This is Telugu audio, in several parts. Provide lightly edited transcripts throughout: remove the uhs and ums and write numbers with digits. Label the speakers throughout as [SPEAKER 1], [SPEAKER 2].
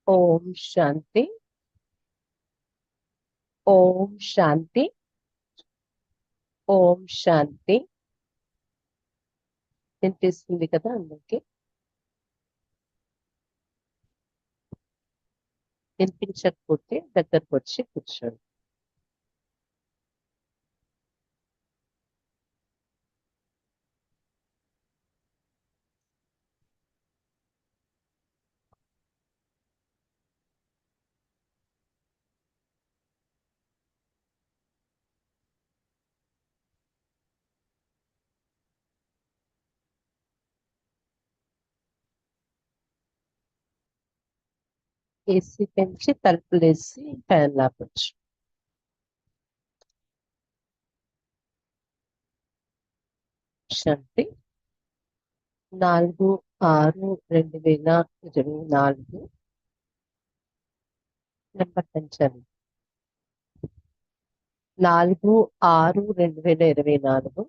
[SPEAKER 1] ओम शांति। ओम शांति। ओम शांति। వినిపిస్తుంది కదా అందరికి? వినిపించకపోతే దగ్గరకు వచ్చి కూర్చోండి. ఏసీ పెంచి తలుపులేసి ఫ్యాన్ ఆపొచ్చు. శాంతి. 4/6/2024 నెంబర్ పెంచాలి. 4/6/2024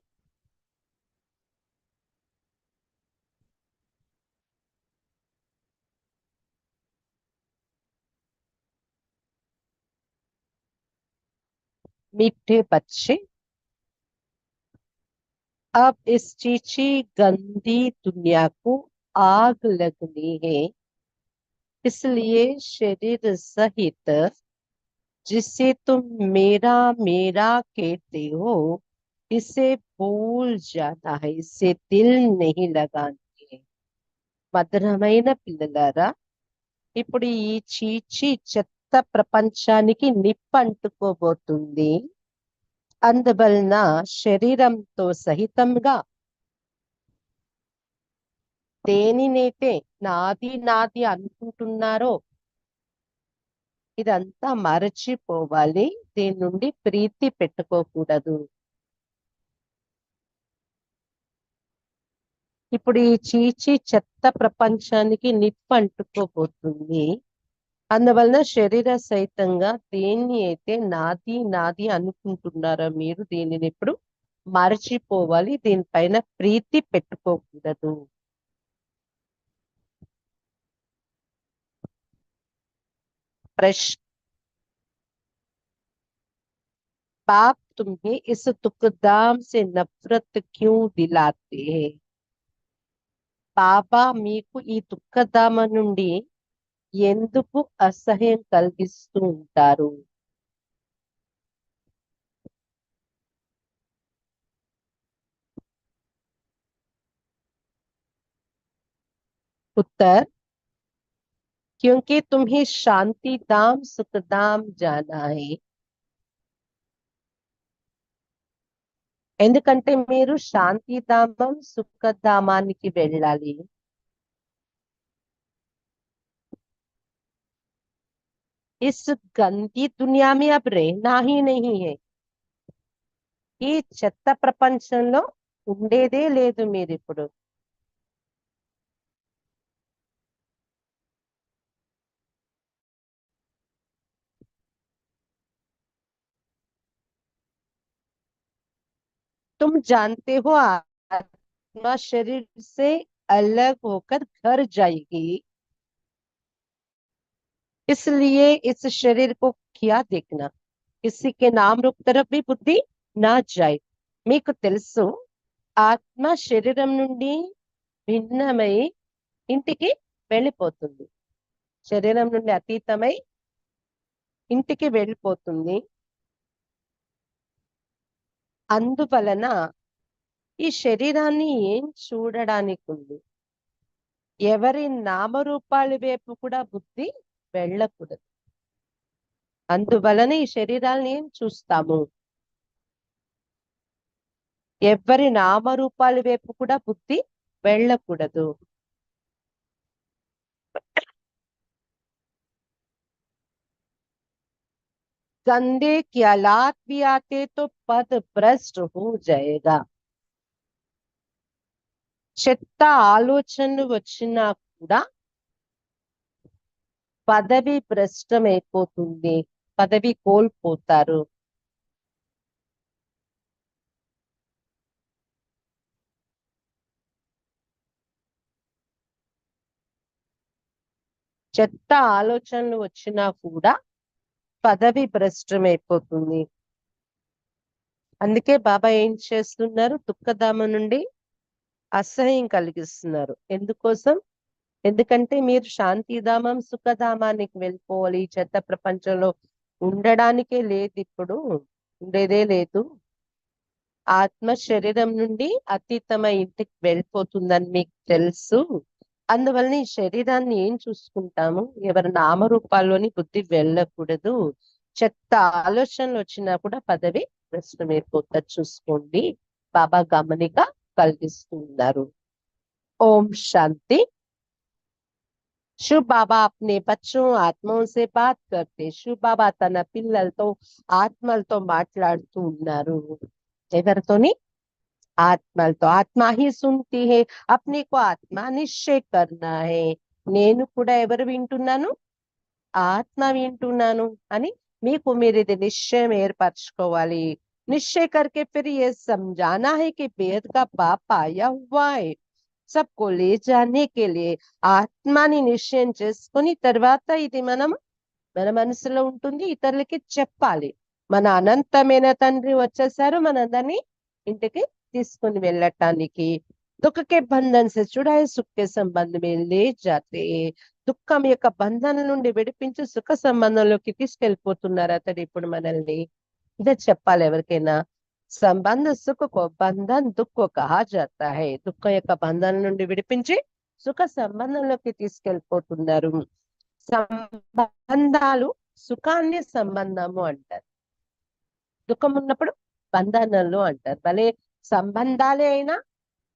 [SPEAKER 1] मीठे बच्चे, अब इस चीची गंदी दुनिया को आग लगनी है, इसलिए शरीर सहित जिसे तुम मेरा मेरा कहते हो इसे भूल जाना है, इसे दिल नहीं लगानी है. మధురమైన పిల్లలారా, ఇప్పుడు ఈ చీచి చెత్త ప్రపంచానికి నిప్పు అంటుకోబోతుంది. అందువలన శరీరంతో సహితంగా దేనినైతే నాది నాది అనుకుంటున్నారో ఇదంతా మరచిపోవాలి. దీని నుండి ప్రీతి పెట్టుకోకూడదు. ఇప్పుడు ఈ చీచి చెత్త ప్రపంచానికి నిప్పు అంటుకోబోతుంది. అందువలన శరీర సహితంగా దేన్ని అయితే నాది నాది అనుకుంటున్నారో మీరు దీనిని ఇప్పుడు మరచిపోవాలి. దీనిపైన ప్రీతి పెట్టుకోకూడదు. प्रश्न: बाप तुम्हें इस दुखदाम से नफरत क्यों दिलाते हैं? బాబా మీకు ఈ దుఃఖధామ నుండి ఎందుకు అసహ్యం కలిగిస్తూ ఉంటారు? उत्तर: क्योंकि तुम्हें शांति धाम सुखधाम जाना है. ఎందుకంటే మీరు శాంతిధామం సుఖధామానికి వెళ్ళాలి. इस गंदी दुनिया में अब रहना ही नहीं है. ఈ చెత్త ప్రపంచంలో ఉండేదే లేదు మీరిప్పుడు. तुम जानते हो आत्मा शरीर से अलग होकर घर जाएगी, इसलिए इस शरीर को किया देखना, किसी के नाम रूप तरफ भी बुद्धि ना जाए. మీకు తెలుసు ఆత్మ శరీరం నుండి భిన్నమై ఇంటికి వెళ్ళిపోతుంది. శరీరం నుండి అతీతమై ఇంటికి వెళ్ళిపోతుంది. అందువలన ఈ శరీరాన్ని ఏం చూడడానికి ఉంది? ఎవరి నామరూపాల వైపు కూడా బుద్ధి వెళ్ళకూడదు. అందువలన ఈ శరీరాన్ని ఏం చూస్తాము? ఎవరి నామరూపాల వైపు కూడా బుద్ధి వెళ్ళకూడదు. गंदे ख्यालात भी आते तो पद भ्रष्ट हो जाएगा. చెత్త ఆలోచనలు వచ్చినా కూడా పదవి భ్రష్టమైపోతుంది, పదవి కోల్పోతారు. చెత్త ఆలోచనలు వచ్చినా కూడా పదవి భ్రష్టమైపోతుంది. అందుకే బాబా ఏం చేస్తున్నారు? దుఃఖధామ నుండి అసహ్యం కలిగిస్తున్నారు. ఎందుకోసం? ఎందుకంటే మీరు శాంతిధామం సుఖధామానికి వెళ్ళిపోవాలి. ఈ చెత్త ప్రపంచంలో ఉండడానికే లేదు, ఇప్పుడు ఉండేదే లేదు. ఆత్మ శరీరం నుండి అతీతమై ఇంటికి వెళ్ళిపోతుందని మీకు తెలుసు. అందువలన ఈ శరీరాన్ని ఏం చూసుకుంటాము? ఎవరి నామరూపాల్లోని బుద్ధి వెళ్ళకూడదు. చెత్త ఆలోచనలు వచ్చినా కూడా పదవి భ్రష్టమైపోతుంది, చూసుకోండి. బాబా గమనిక కలిగిస్తున్నారు. ఓం శాంతి. శివ్ బాబా अपने बच्चों ఆత్మోं से बात करते. శివ్ బాబా తన పిల్లలతో ఆత్మలతో మాట్లాడుతూ ఉన్నారు. ఎవరితోని? ఆత్మలతో. ఆత్మ హి సున్తి హే, అప్నే కో ఆత్మ నిశ్చయ కర్నా హే. నేను కూడా ఎవరు వింటున్నాను? ఆత్మ వింటున్నాను అని మీకు మీరు ఇది నిశ్చయం ఏర్పరచుకోవాలి. నిశ్చయ करके फिर ये समझाना है कि बेहद का बाप आया हुआ है सबको ले जाने के लिए. ఆత్మని నిశ్చయం చేసుకొని తర్వాత ఇది మన మనసులో ఉంటుంది, ఇతరులకి చెప్పాలి. మన అనంతమైన తండ్రి వచ్చేసారు మనందరినీ ఇంటికి తీసుకుని వెళ్ళటానికి. దుఃఖ के बंधन से छुड़ाए सुख के संबंध में ले जाते. దుఃఖం యొక్క బంధన నుండి విడిపించి సుఖ సంబంధంలోకి తీసుకెళ్ళిపోతున్నారు అతడు ఇప్పుడు మనల్ని. ఇదే చెప్పాలి ఎవరికైనా. సంబంధ సుఖ కో బంధన్ దుఃఖ కహా జాతా హై. దుఃఖం యొక్క బంధన నుండి విడిపించి సుఖ సంబంధంలోకి తీసుకెళ్ళిపోతున్నారు. సంబంధాలు సుఖాన్ని సంబంధము అంటారు, దుఃఖం ఉన్నప్పుడు బంధనాలు అంటారు. భలే సంబంధాలే అయినా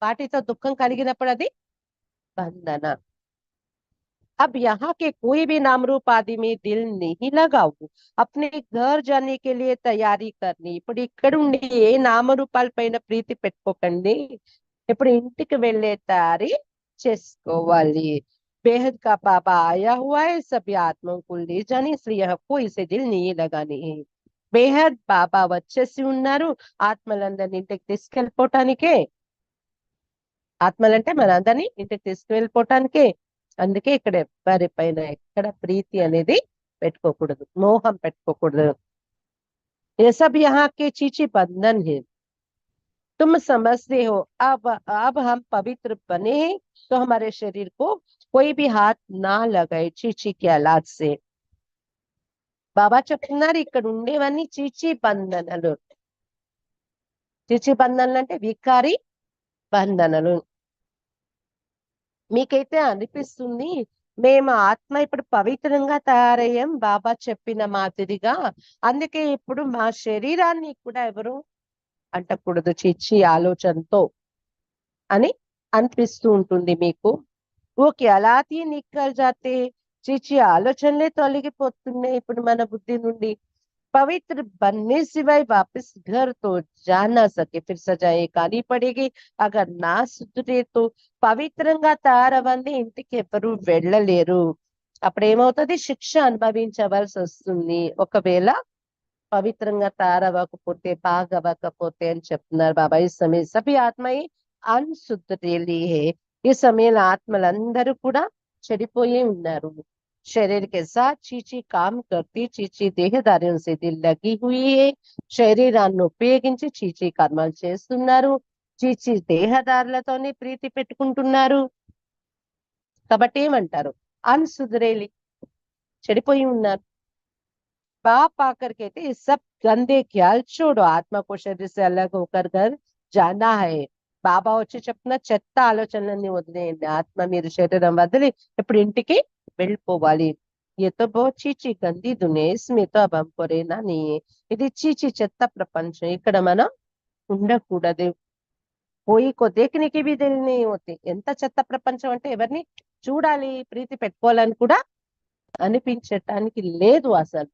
[SPEAKER 1] వాటితో దుఃఖం కలిగినప్పుడు అది బంధన. अब यहाँ के कोई भी नाम रूप आदि में दिल नहीं लगाओ. अपने घर जाने के लिए తయారీ करनी. ఇప్పుడు ఇక్కడ ఉండి ఏ నామరూపాల పైన ప్రీతి పెట్టుకోకండి. ఇప్పుడు ఇంటికి వెళ్ళే తయారీ చేసుకోవాలి. बेहद का बाबा आया हुआ है सभी आत्माओं को ले जाने, इसलिए यहाँ कोई से दिल नहीं लगाने है. బేహద్ బాబా వచ్చేసి ఉన్నారు ఆత్మలందరినీ ఇంటికి తీసుకెళ్ళిపోవటానికే. ఆత్మలంటే మనందరినీ ఇంటికి తీసుకువెళ్ళిపోవటానికే. అందుకే ఇక్కడ ఎవరి పైన ఎక్కడ ప్రీతి అనేది పెట్టుకోకూడదు, మోహం పెట్టుకోకూడదు. ये सब यहाँ के चीची बंधन है. तुम समझते हो अब हम पवित्र बने हैं तो हमारे शरीर को कोई भी हाथ ना लगाए चीची के औलाद से. బాబా చెప్తున్నారు ఇక్కడ ఉండేవన్నీ చీచి బంధనలు. చీచి బంధనలు అంటే వికారి బంధనలు. మీకైతే అనిపిస్తుంది మేము ఆత్మ ఇప్పుడు పవిత్రంగా తయారయ్యాం బాబా చెప్పిన మాదిరిగా, అందుకే ఇప్పుడు మా శరీరాన్ని కూడా ఎవరు అంటకూడదు చిచ్చి ఆలోచనతో అని అనిపిస్తూ ఉంటుంది మీకు. ఓకే అలాగే నిక్కల్ జాతే. చిచ్చి ఆలోచనలే తొలగిపోతున్నాయి ఇప్పుడు మన బుద్ధి నుండి. पवित्र बनने सिवाय वापस घर तो जा ना सके, फिर सजाए खानी पड़ेगी. अगर ना सुधरे तो పవిత్రంగా తయారవ్వండి ఇంటికి ఎవరు వెళ్ళలేరు. అప్పుడు ఏమవుతుంది? శిక్ష అనుభవించవలసి వస్తుంది ఒకవేళ పవిత్రంగా తయారవ్వకపోతే, బాగవ్వకపోతే అని చెప్తున్నారు బాబా. ఈ సమయం సభి ఆత్మయి అన్శుద్ధి హే. ఈ సమయంలో ఆత్మలందరూ కూడా చెడిపోయి ఉన్నారు. शरीर के साथ चीची काम करती, चीची దేహదార్యం से दिल लगी हुई है. శరీరాన్ని ఉపయోగించి చీచీ కర్మలు చేస్తున్నారు, చీచీ దేహదారులతోనే ప్రీతి పెట్టుకుంటున్నారు. కాబట్టి ఏమంటారు? అన్సుధరేలి, చెడిపోయి ఉన్నారు. बाप आकर कहते इस सब गंदे ख्याल छोड़ो, आत्मा को शरीर से अलग होकर घर जाना है. బాబా వచ్చి చెప్తున్న చెత్త ఆలోచనలన్నీ వదిలేయండి, ఆత్మ మీరు శరీరం వదిలి ఇప్పుడు ఇంటికి వెళ్ళిపోవాలి. ये तो बहुत చీచి గంది దునియా, इसमें तो अब हमको रहना नहीं है. ఇది చీచి చెత్త ప్రపంచం, ఇక్కడ మనం ఉండకూడదు. कोई को देखने की भी दिल नहीं होती. ఎంత చెత్త ప్రపంచం అంటే ఎవరిని చూడాలి, ప్రీతి పెట్టుకోవాలని కూడా అనిపించటానికి లేదు అసలు.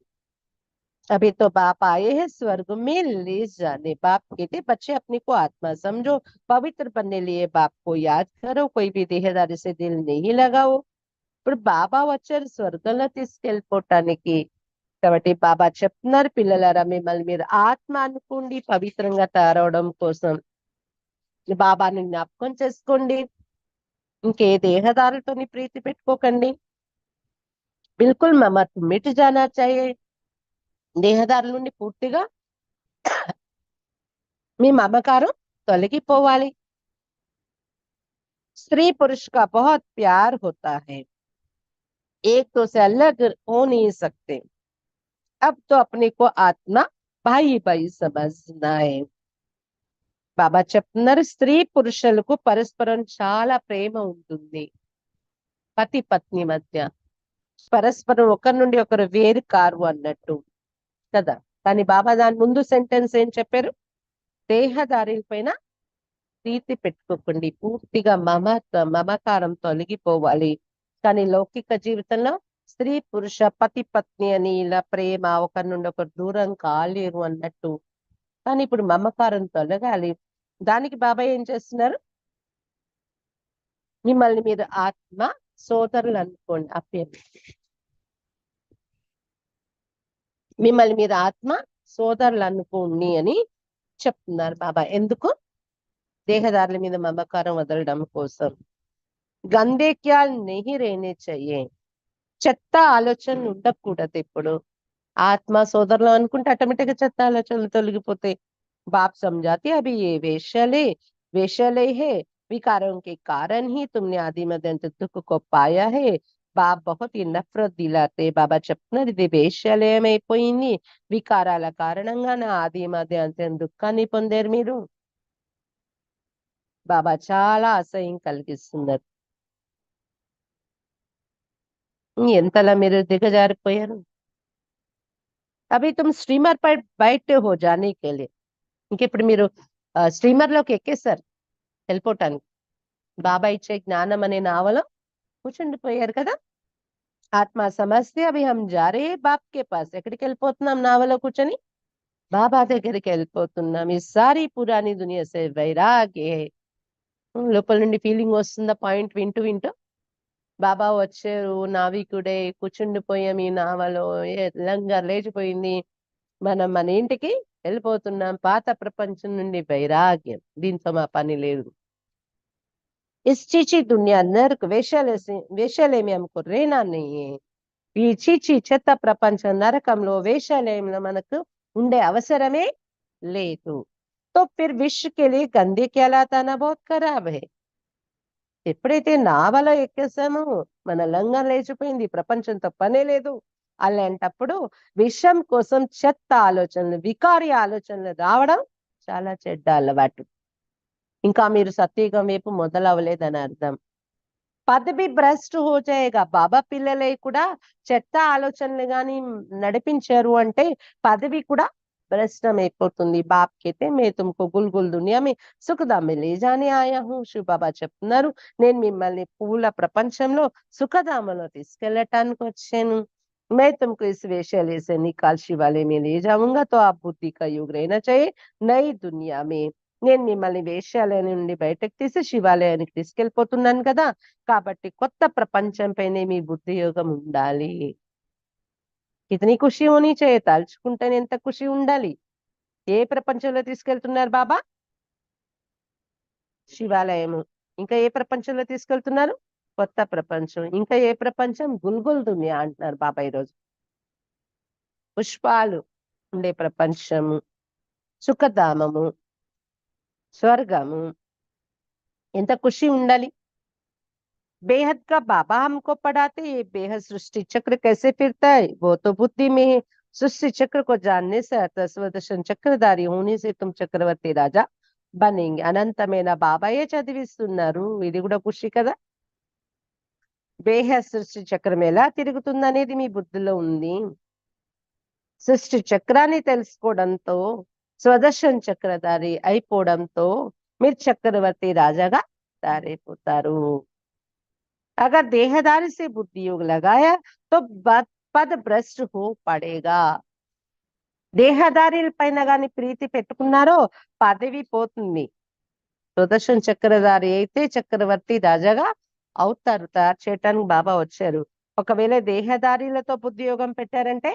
[SPEAKER 1] अभी तो बाप आए हैं स्वर्ग में ले जाने. बाप कहते बच्चे अपने को आत्मा समझो, पवित्र बनने लिए बाप को याद करो, कोई भी देहदारी से दिल नहीं लगाओ. ఇప్పుడు బాబా వచ్చారు స్వర్గంలో తీసుకెళ్ళిపోవటానికి. కాబట్టి బాబా చెప్తున్నారు పిల్లలారా మిమ్మల్ని మీరు ఆత్మ అనుకోండి పవిత్రంగా తయారవడం కోసం. బాబాని జ్ఞాపకం చేసుకోండి, ఇంకే దేహదారులతోని ప్రీతి పెట్టుకోకండి. బిల్కుల్ మమత్వం మిట్ జానా చాహియే. దేహదారుల నుండి పూర్తిగా మీ మమకారం తొలగిపోవాలి. स्त्री पुरुष का बहुत प्यार होता है, एक तो से अलग हो नहीं सकते. अब तो अपने को आत्मा भाई भाई समझना है. బాబా చెప్తున్నారు స్త్రీ పురుషులకు పరస్పరం చాలా ప్రేమ ఉంటుంది. పతి పత్ని మధ్య పరస్పరం ఒకరి నుండి ఒకరు వేరు కారు అన్నట్టు కదా. కానీ బాబా దాని ముందు సెంటెన్స్ ఏం చెప్పారు? దేహదారి పైన ప్రీతి పెట్టుకోకండి, పూర్తిగా మమకారం తొలగిపోవాలి. కానీ లౌకిక జీవితంలో స్త్రీ పురుష పతి పత్ని అని ఇలా ప్రేమ ఒకరి నుండి ఒకరు దూరం కాలేరు అన్నట్టు. కానీ ఇప్పుడు మమకారం తొలగాలి. దానికి బాబాయ్ ఏం చేస్తున్నారు? మిమ్మల్ని మీరు ఆత్మ సోదరులు అనుకోండి. మిమ్మల్ని మీరు ఆత్మ సోదరులు అనుకోండి అని చెప్తున్నారు బాబా. ఎందుకు? దేహదారుల మీద మమకారం వదలడం కోసం. గందే ఖ్యాల్ నహీ రేనే చెయ్యే. చెత్త ఆలోచనలు ఉండకూడదు. ఇప్పుడు ఆత్మ సోదరులు అనుకుంటే ఆటోమేటిక్ గా చెత్త ఆలోచనలు తొలగిపోతాయి. बाप समझाते अभी ये वेश्यालय है, विकारों के कारण ही तुमने आदि मध्य अंत दुख को पाया है. బాబ్ బహుత్ ఈ నఫరత్ దిలాతే. బాబా చెప్తున్నారు ఇది వేశ్యాలయం అయిపోయింది, వికారాల కారణంగా నా ఆది మధ్య అంత్యం దుఃఖాన్ని పొందారు మీరు. బాబా చాలా అసహ్యం కలిగిస్తున్నారు. ఎంతలా మీరు దిగజారిపోయారు. అవి తుమ్ స్ట్రీమర్ పై బయట హో జానే కే లియే. ఇంకెప్పుడు మీరు స్ట్రీమర్ లోకి ఎక్కేస్తారు వెళ్ళిపోవటానికి. బాబా ఇచ్చే జ్ఞానం అనే నావలో కూర్చుండిపోయారు కదా. ఆత్మ సమస్య అవి హం జారే బాప్ కే పాస్. ఎక్కడికి వెళ్ళిపోతున్నాం? నావలో కూర్చొని బాబా దగ్గరికి వెళ్ళిపోతున్నాం. ఈ సారీ పురాణి దునియా సే వైరాగ్య. లోపల నుండి ఫీలింగ్ వస్తుందా పాయింట్ వింటూ వింటూ? బాబా వచ్చారు, నావికుడే, కూర్చుండిపోయాం ఈ నావలో, లంగా లేచిపోయింది, మనం మన ఇంటికి వెళ్ళిపోతున్నాం. పాత ప్రపంచం నుండి వైరాగ్యం, దీంతో మా పని లేదు. ఇస్ చీచి దునియా నరక వేషాలయ में हमको रहना नहीं है. ఈ చీచి చెత్త ప్రపంచం నరకంలో వేషాలయంలో మనకు ఉండే అవసరమే లేదు. तो फिर विश्व के लिए गंदे कहलाता ना बहुत खराब है. ఎప్పుడైతే నావలో ఎక్కేసామో మన లంగా లేచిపోయింది, ప్రపంచంతో పనే లేదు అలాంటప్పుడు విషయం కోసం చెత్త ఆలోచనలు, వికారి ఆలోచనలు రావడం చాలా చెడ్డ అలవాటు. ఇంకా మీరు సత్యుగం వైపు మొదలవ్వలేదని అర్థం. పదవి భ్రష్ట్ హో జాయేగా. బాబా పిల్లలే కూడా చెత్త ఆలోచనలు గాని నడిపించారు అంటే పదవి కూడా భ్రష్టం అయిపోతుంది. బాప్ కేతే మే తుమ్కో గుల్గుల్ దునియా మే సుఖధామ్ మే లే జానే ఆయా హూ. శివ బాబా చెప్తున్నారు నేను మిమ్మల్ని పూల ప్రపంచంలో సుఖధామలో తీసుకెళ్ళటానికి వచ్చాను. मैं तुमको इस वेश्यालय से निकाल शिवालय में ले जाऊंगा तो आप बुद्धि का युग रहना चाहिए नई दुनिया में. నేను మిమ్మల్ని వేశ్యాలయం నుండి బయటకు తీసి శివాలయానికి తీసుకెళ్ళిపోతున్నాను కదా, కాబట్టి కొత్త ప్రపంచం పైనే మీ బుద్ధి యోగం ఉండాలి. ఇతని ఖుషి హోనీ చాహియే. తలుచుకుంటేనే ఎంత ఖుషి ఉండాలి. ఏ ప్రపంచంలో తీసుకెళ్తున్నారు బాబా? శివాలయము. ఇంకా ఏ ప్రపంచంలో తీసుకెళ్తున్నారు? కొత్త ప్రపంచం. ఇంకా ఏ ప్రపంచం? గుల్గుల్ దునియా అంటున్నారు బాబా ఈరోజు. పుష్పాలు ఉండే ప్రపంచము, సుఖధామము, స్వర్గము. ఎంత ఖుషి ఉండాలి. बेहद का बाबा हमको पढ़ाते ये बेहद सृष्टि चक्र कैसे फिरता है वो तो बुद्धि में है. सृष्टि चक्र को जानने से अर्थात स्वदर्शन चक्रधारी होने से तुम चक्रवर्ती राजा बनेंगे. అనంతమైన బాబాయే చదివిస్తున్నారు. ఇది కూడా ఖుషి కదా. బేహద్ సృష్టి చక్రం ఎలా తిరుగుతుంది అనేది మీ బుద్ధిలో ఉంది. సృష్టి చక్రాన్ని తెలుసుకోవడంతో స్వదర్శన్ చక్రధారి అయిపోవడంతో మీరు చక్రవర్తి రాజాగా తయారైపోతారు. अगर देहदारी से बुद्धि योग लगाया तो पद भ्रष्ट हो पड़ेगा. దేహదారి పైన గాని ప్రీతి పెట్టుకున్నారో పదవి పోతుంది. సుదర్శన్ చక్రధారి అయితే చక్రవర్తి రాజాగా అవుతారు. తయారు చేయటానికి బాబా వచ్చారు. ఒకవేళ దేహదారిలతో బుద్ధి యోగం పెట్టారంటే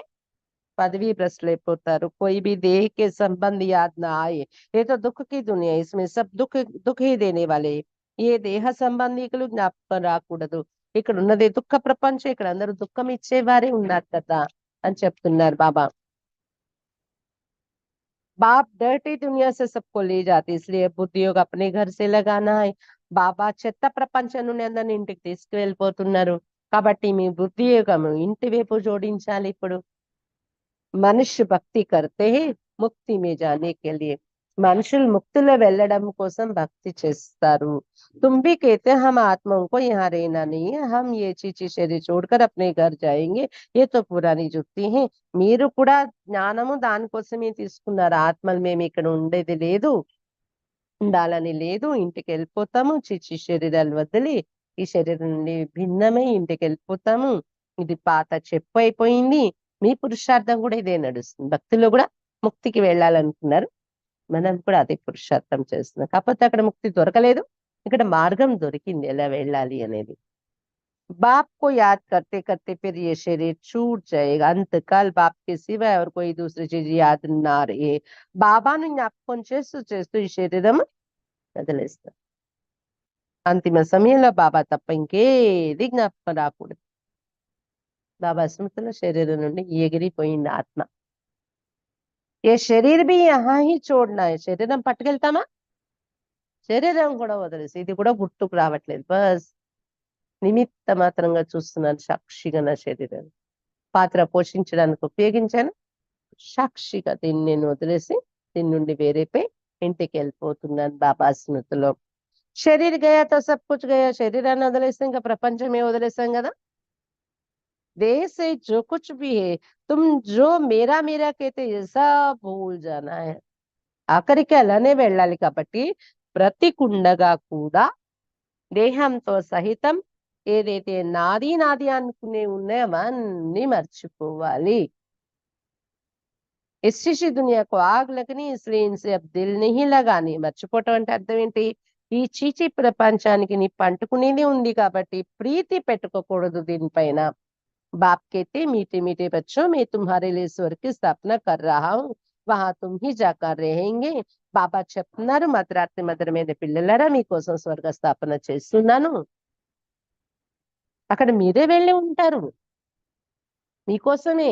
[SPEAKER 1] पदवी भ्रष्ट అయిపోతారు. कोई भी देह के संबंध याद ना आए. ये तो दुख की दुनिया, इसमें सब दुख दुख ही देने वाले. ఏ దేహ సంబంధికులు జ్ఞాపకం రాకూడదు. ఇక్కడ ఉన్నది దుఃఖ ప్రపంచం, ఇక్కడ అందరూ దుఃఖం ఇచ్చేవారే ఉన్నారు కదా అని చెప్తున్నారు బాబా. बाप डर्टी दुनिया से सबको ले जाते, इसलिए बुद्धि योग अपने घर से लगाना है. బాబా చెత్త ప్రపంచం నుండి అందరిని ఇంటికి తీసుకువెళ్ళిపోతున్నారు కాబట్టి మీ బుద్ధి యోగము ఇంటి వైపు జోడించాలి. ఇప్పుడు మనుష్య భక్తి కర్తే ముక్తి మే జానే కే లియే, మనుషులు ముక్తిలో వెళ్ళడం కోసం భక్తి చేస్తారు. तुम भी कहते हम आत्माओं को यहाँ रहना नहीं है, हम ये चीज शरीर छोड़कर अपने घर जाएंगे, ये तो पुरानी जुक्ति है. మీరు కూడా జ్ఞానము దానికోసమే తీసుకున్నారు. ఆత్మలు మేము ఇక్కడ ఉండేది లేదు, ఉండాలని లేదు, ఇంటికి వెళ్ళిపోతాము, చిచి శరీరాలు వదిలి ఈ శరీరం నుండి భిన్నమై ఇంటికి వెళ్ళిపోతాము. ఇది పాత చెప్పు అయిపోయింది. మీ పురుషార్థం కూడా ఇదే నడుస్తుంది. భక్తిలో కూడా ముక్తికి వెళ్ళాలనుకున్నారు, మనం కూడా అదే పురుషార్థం చేస్తున్నాం. కాకపోతే అక్కడ ముక్తి దొరకలేదు, ఇక్కడ మార్గం దొరికింది ఎలా వెళ్ళాలి అనేది. बाप को याद करते करते फिर ये शरीर छूट जाएगा, अंतकाल बाप के सिवाय और कोई दूसरी चीज याद ना रहे. బాబాను జ్ఞాపకం చేస్తూ చేస్తూ ఈ శరీరం వదిలేస్తారు. అంతిమ సమయంలో బాబా తప్ప ఇంకేది జ్ఞాపకం రాకూడదు. బాబా స్మృతిలో శరీరం నుండి ఎగిరిపోయింది ఆత్మ. ఏ శరీర్ బి యహా హీ చూడనా, శరీరం పట్టుకెళ్తామా, శరీరం కూడా వదిలేసి ఇది కూడా గుర్తుకు రావట్లేదు. బస్ నిమిత్త మాత్రంగా చూస్తున్నాను, సాక్షిగా నా శరీరాన్ని పాత్ర పోషించడానికి ఉపయోగించాను, సాక్షిగా దీన్ని నేను వదిలేసి దీని నుండి వేరేపై ఇంటికి వెళ్ళిపోతున్నాను బాబా స్మృతిలో. శరీర్ గయా తో సబ్ కుచ్ గయా, శరీరాన్ని వదిలేస్తే ఇంకా ప్రపంచమే వదిలేస్తాం కదా. देह से जो कुछ भी है तुम जो मेरा मेरा कहते ये सब भूल जाना है. ఆఖరికి అలానే వెళ్ళాలి కాబట్టి బ్రతికుండగా కూడా దేహంతో సహితం ఏదైతే నాది నాది అనుకునే ఉన్నాయో అవన్నీ మర్చిపోవాలి. इस शीशी दुनिया को आग लगनी, इसलिए इनसे अब दिल नहीं लगानी. మర్చిపోవటం అంటే అర్థం ఏంటి, ఈ చీచి ప్రపంచానికి నిప్పు అంటుకునేది ఉంది కాబట్టి ప్రీతి పెట్టుకోకూడదు దీనిపైన. बाप कहते मीठे मीठे बच्चों मैं तुम्हारे लिए स्वर्ग की स्थापना कर रहा हूँ, वहां तुम ही जाकर रहेंगे. బాబా చెప్తున్నారు, మధురాత్రి మధురమైన పిల్లలారా మీకోసం స్వర్గ స్థాపన చేస్తున్నాను, అక్కడ మీరే వెళ్ళి ఉంటారు, మీకోసమే.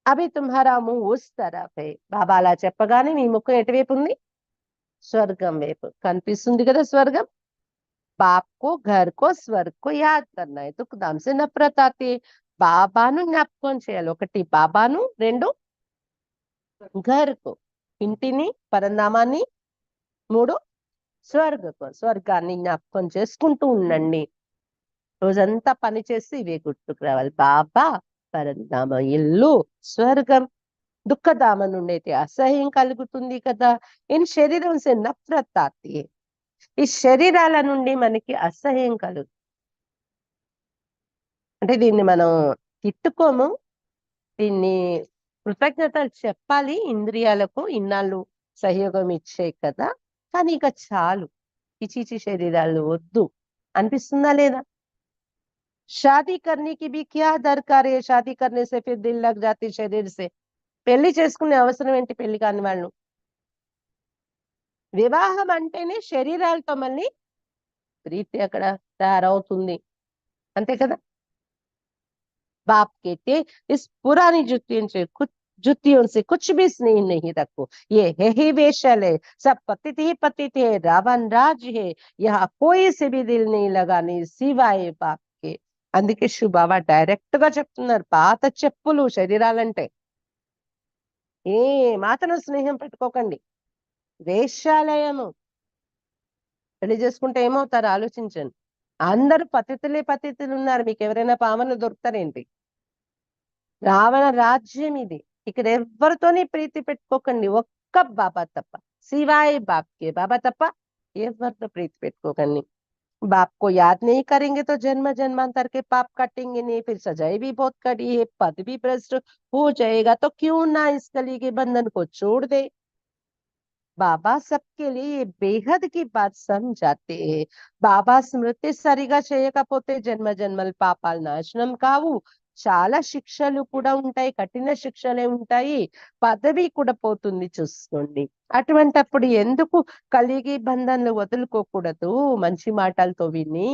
[SPEAKER 1] అవి తుమ్హారా ముహ్ ఉస్ తరఫ్ హై. బాబా అలా చెప్పగానే మీ ముఖం ఎటువైపు ఉంది, స్వర్గం వైపు కనిపిస్తుంది కదా స్వర్గం. बाप को घर को स्वर्ग को याद करना है, दुखधाम से नफरत आती है. బాబాను జ్ఞాపకం చేయాలి. ఒకటి బాబాను, రెండు ఘర్కు ఇంటిని పరంధామాన్ని, మూడు స్వర్గకు స్వర్గాన్ని జ్ఞాపకం చేసుకుంటూ ఉండండి. రోజంతా పని చేసి ఇవే గుర్తుకు రావాలి. బాబా, పరంధామ, ఇల్లు, స్వర్గం. దుఃఖధామ నుండి అయితే అసహ్యం కలుగుతుంది కదా. ఇన్ శరీరం సే నఫరత్ ఆతి హై, ఈ శరీరాల నుండి మనకి అసహ్యం కలుగు, అంటే దీన్ని మనం తిట్టుకోము, దీన్ని కృతజ్ఞతలు చెప్పాలి. ఇంద్రియాలకు ఇన్నాళ్ళు సహయోగం ఇచ్చే కదా, కానీ ఇక చాలు, ఈ చీచి శరీరాలు వద్దు అనిపిస్తుందా లేదా. షాదీ करने की भी क्या दरकार है, शादी करने से फिर दिल लग जाती शरीर से. పెళ్లి చేసుకునే అవసరం ఏంటి పెళ్లి కాని వాళ్ళు. వివాహం అంటేనే శరీరాలతో మళ్ళీ ప్రీతి అక్కడ తయారవుతుంది, అంతే కదా. बाप कहते इस पुरानी जुतियों से कुछ भी स्नेह नहीं रखो, ये है ही वेश्यालय, सब पतित ही पतित है, रावण राज्य है, यहाँ कोई से भी दिल नहीं लगाने सिवाय बाप के. అందుకే శుభావ డైరెక్ట్ గా చెప్తున్నారు, పాత చెప్పులు శరీరాలంటే ఏ మాత్రం స్నేహం పెట్టుకోకండి. వేశ్యాలయము, పెళ్లి చేసుకుంటే ఏమవుతారు ఆలోచించండి. అందరూ పతితులు ఉన్నారు, మీకు ఎవరైనా పామర్లు దొరుకుతారేంటి. రావణ రాజ్యం ఇది, ఇక్కడ ఎవరితోని ప్రీతి పెట్టుకోకండి, ఒక్క బాబా తప్ప, సివాయ్ బాప్కే, బాబా తప్ప ఎవరితో ప్రీతి పెట్టుకోకండి. बाप को याद नहीं करेंगे तो जन्म जन्मांतर के पाप कटेंगे नहीं, फिर सजाई भी बहुत कड़ी है, पद भी भ्रष्ट हो जाएगा, तो क्यों ना इस कली के बंधन को छोड़ दे. బాబా सबके लिए ये बेहद की बात समझाते हैं. బాబా స్మృతి సరిగా చేయకపోతే జన్మ జన్మల పాపాలు నాశనం కావు, చాలా శిక్షలు కూడా ఉంటాయి, కఠిన శిక్షలే ఉంటాయి, పదవి కూడా పోతుంది చూసుకోండి. అటువంటప్పుడు ఎందుకు కలిగి బంధనలు వదులుకోకూడదు మంచి మాటలతో విని.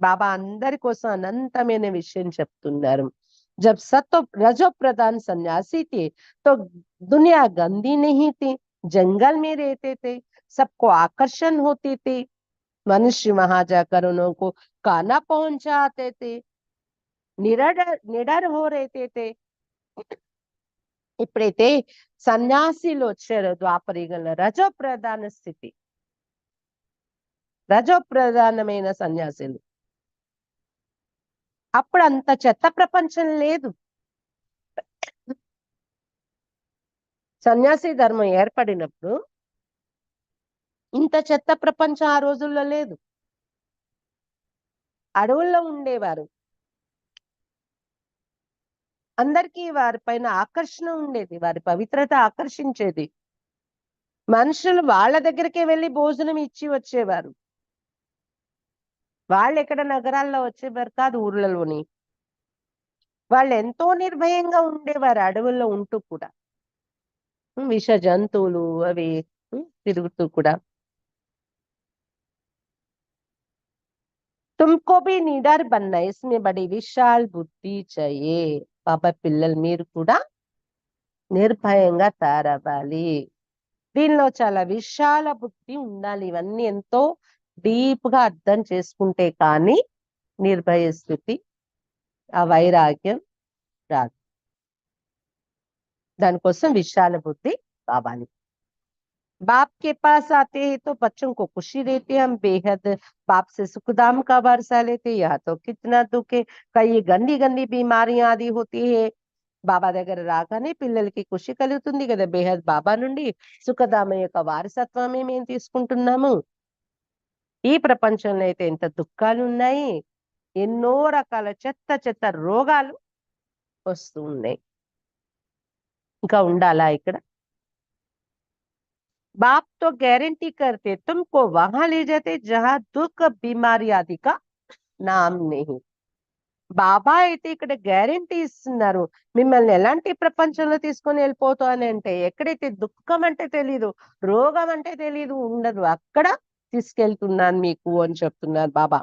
[SPEAKER 1] బాబా అందరి కోసం అనంతమైన విషయం చెప్తున్నారు. जब सतो रजो प्रधान सन्यासी थे तो दुनिया गंदी नहीं थी, जंगल में रहते थे, सबको आकर्षण होती थी, मनुष्य वहां जाकर उनको खाना पहुंचाते थे, निडर निडर हो रहते थे. ఇప్పుడైతే సన్యాసిలు వచ్చారు ద్వాపర యుగంలో, రజో ప్రధాన స్థితి, రజో ప్రధానమైన సన్యాసులు. అప్పుడు అంత చెత్త ప్రపంచం లేదు. సన్యాసి ధర్మం ఏర్పడినప్పుడు ఇంత చెత్త ప్రపంచం ఆ రోజుల్లో లేదు. అడవుల్లో ఉండేవారు, అందరికీ వారి పైన ఆకర్షణ ఉండేది, వారి పవిత్రత ఆకర్షించేది. మనుషులు వాళ్ళ దగ్గరికే వెళ్ళి భోజనం ఇచ్చి వచ్చేవారు. వాళ్ళు ఎక్కడ నగరాల్లో వచ్చేవారు కాదు, ఊర్లలోని. వాళ్ళు ఎంతో నిర్భయంగా ఉండేవారు అడవుల్లో ఉంటూ కూడా. విష జంతువులు అవి తిరుగుతూ కూడా. तुमको भी निडर बनना है, इसमें बड़ी विशाल बुद्धि चाहिए. పాప పిల్లలు మీరు కూడా నిర్భయంగా తయారవ్వాలి. దీనిలో చాలా విశాల బుద్ధి ఉండాలి. ఇవన్నీ ఎంతో డీప్ గా అర్థం చేసుకుంటే కానీ నిర్భయ స్థితి, ఆ వైరాగ్యం రాదు. దానికోసం విశాల బుద్ధి కావాలి. बाप के पास आते हैं तो बच्चों को खुशी देते, हम बेहद बाप से सुखदाम का वर्षा लेते. यह तो कितना दुख है, कई गंदी गंदी बीमारियां आदि होती है. బాబా దగ్గర రాగానే పిల్లలకి ఖుషి కలుగుతుంది కదా. బేహద్ బాబా నుండి సుఖదామ యొక్క వారసత్వమే మేము తీసుకుంటున్నాము. ఈ ప్రపంచంలో అయితే ఎంత దుఃఖాలు ఉన్నాయి, ఎన్నో రకాల చెత్త చెత్త రోగాలు వస్తూ ఉన్నాయి. ఇంకా ఉండాలా ఇక్కడ? बाप तो गारंटी करते तुमको वहां ले जाते जहां दुख बीमारी आदि का नाम नहीं. బాబా అయితే ఇక్కడ గ్యారెంటీ ఇస్తున్నారు, మిమ్మల్ని ఎలాంటి ప్రపంచంలో తీసుకొని వెళ్ళిపోతాను అంటే, ఎక్కడైతే దుఃఖం అంటే తెలీదు, రోగం అంటే తెలీదు, ఉండదు, అక్కడ తీసుకెళ్తున్నాను మీకు అని చెప్తున్నారు బాబా.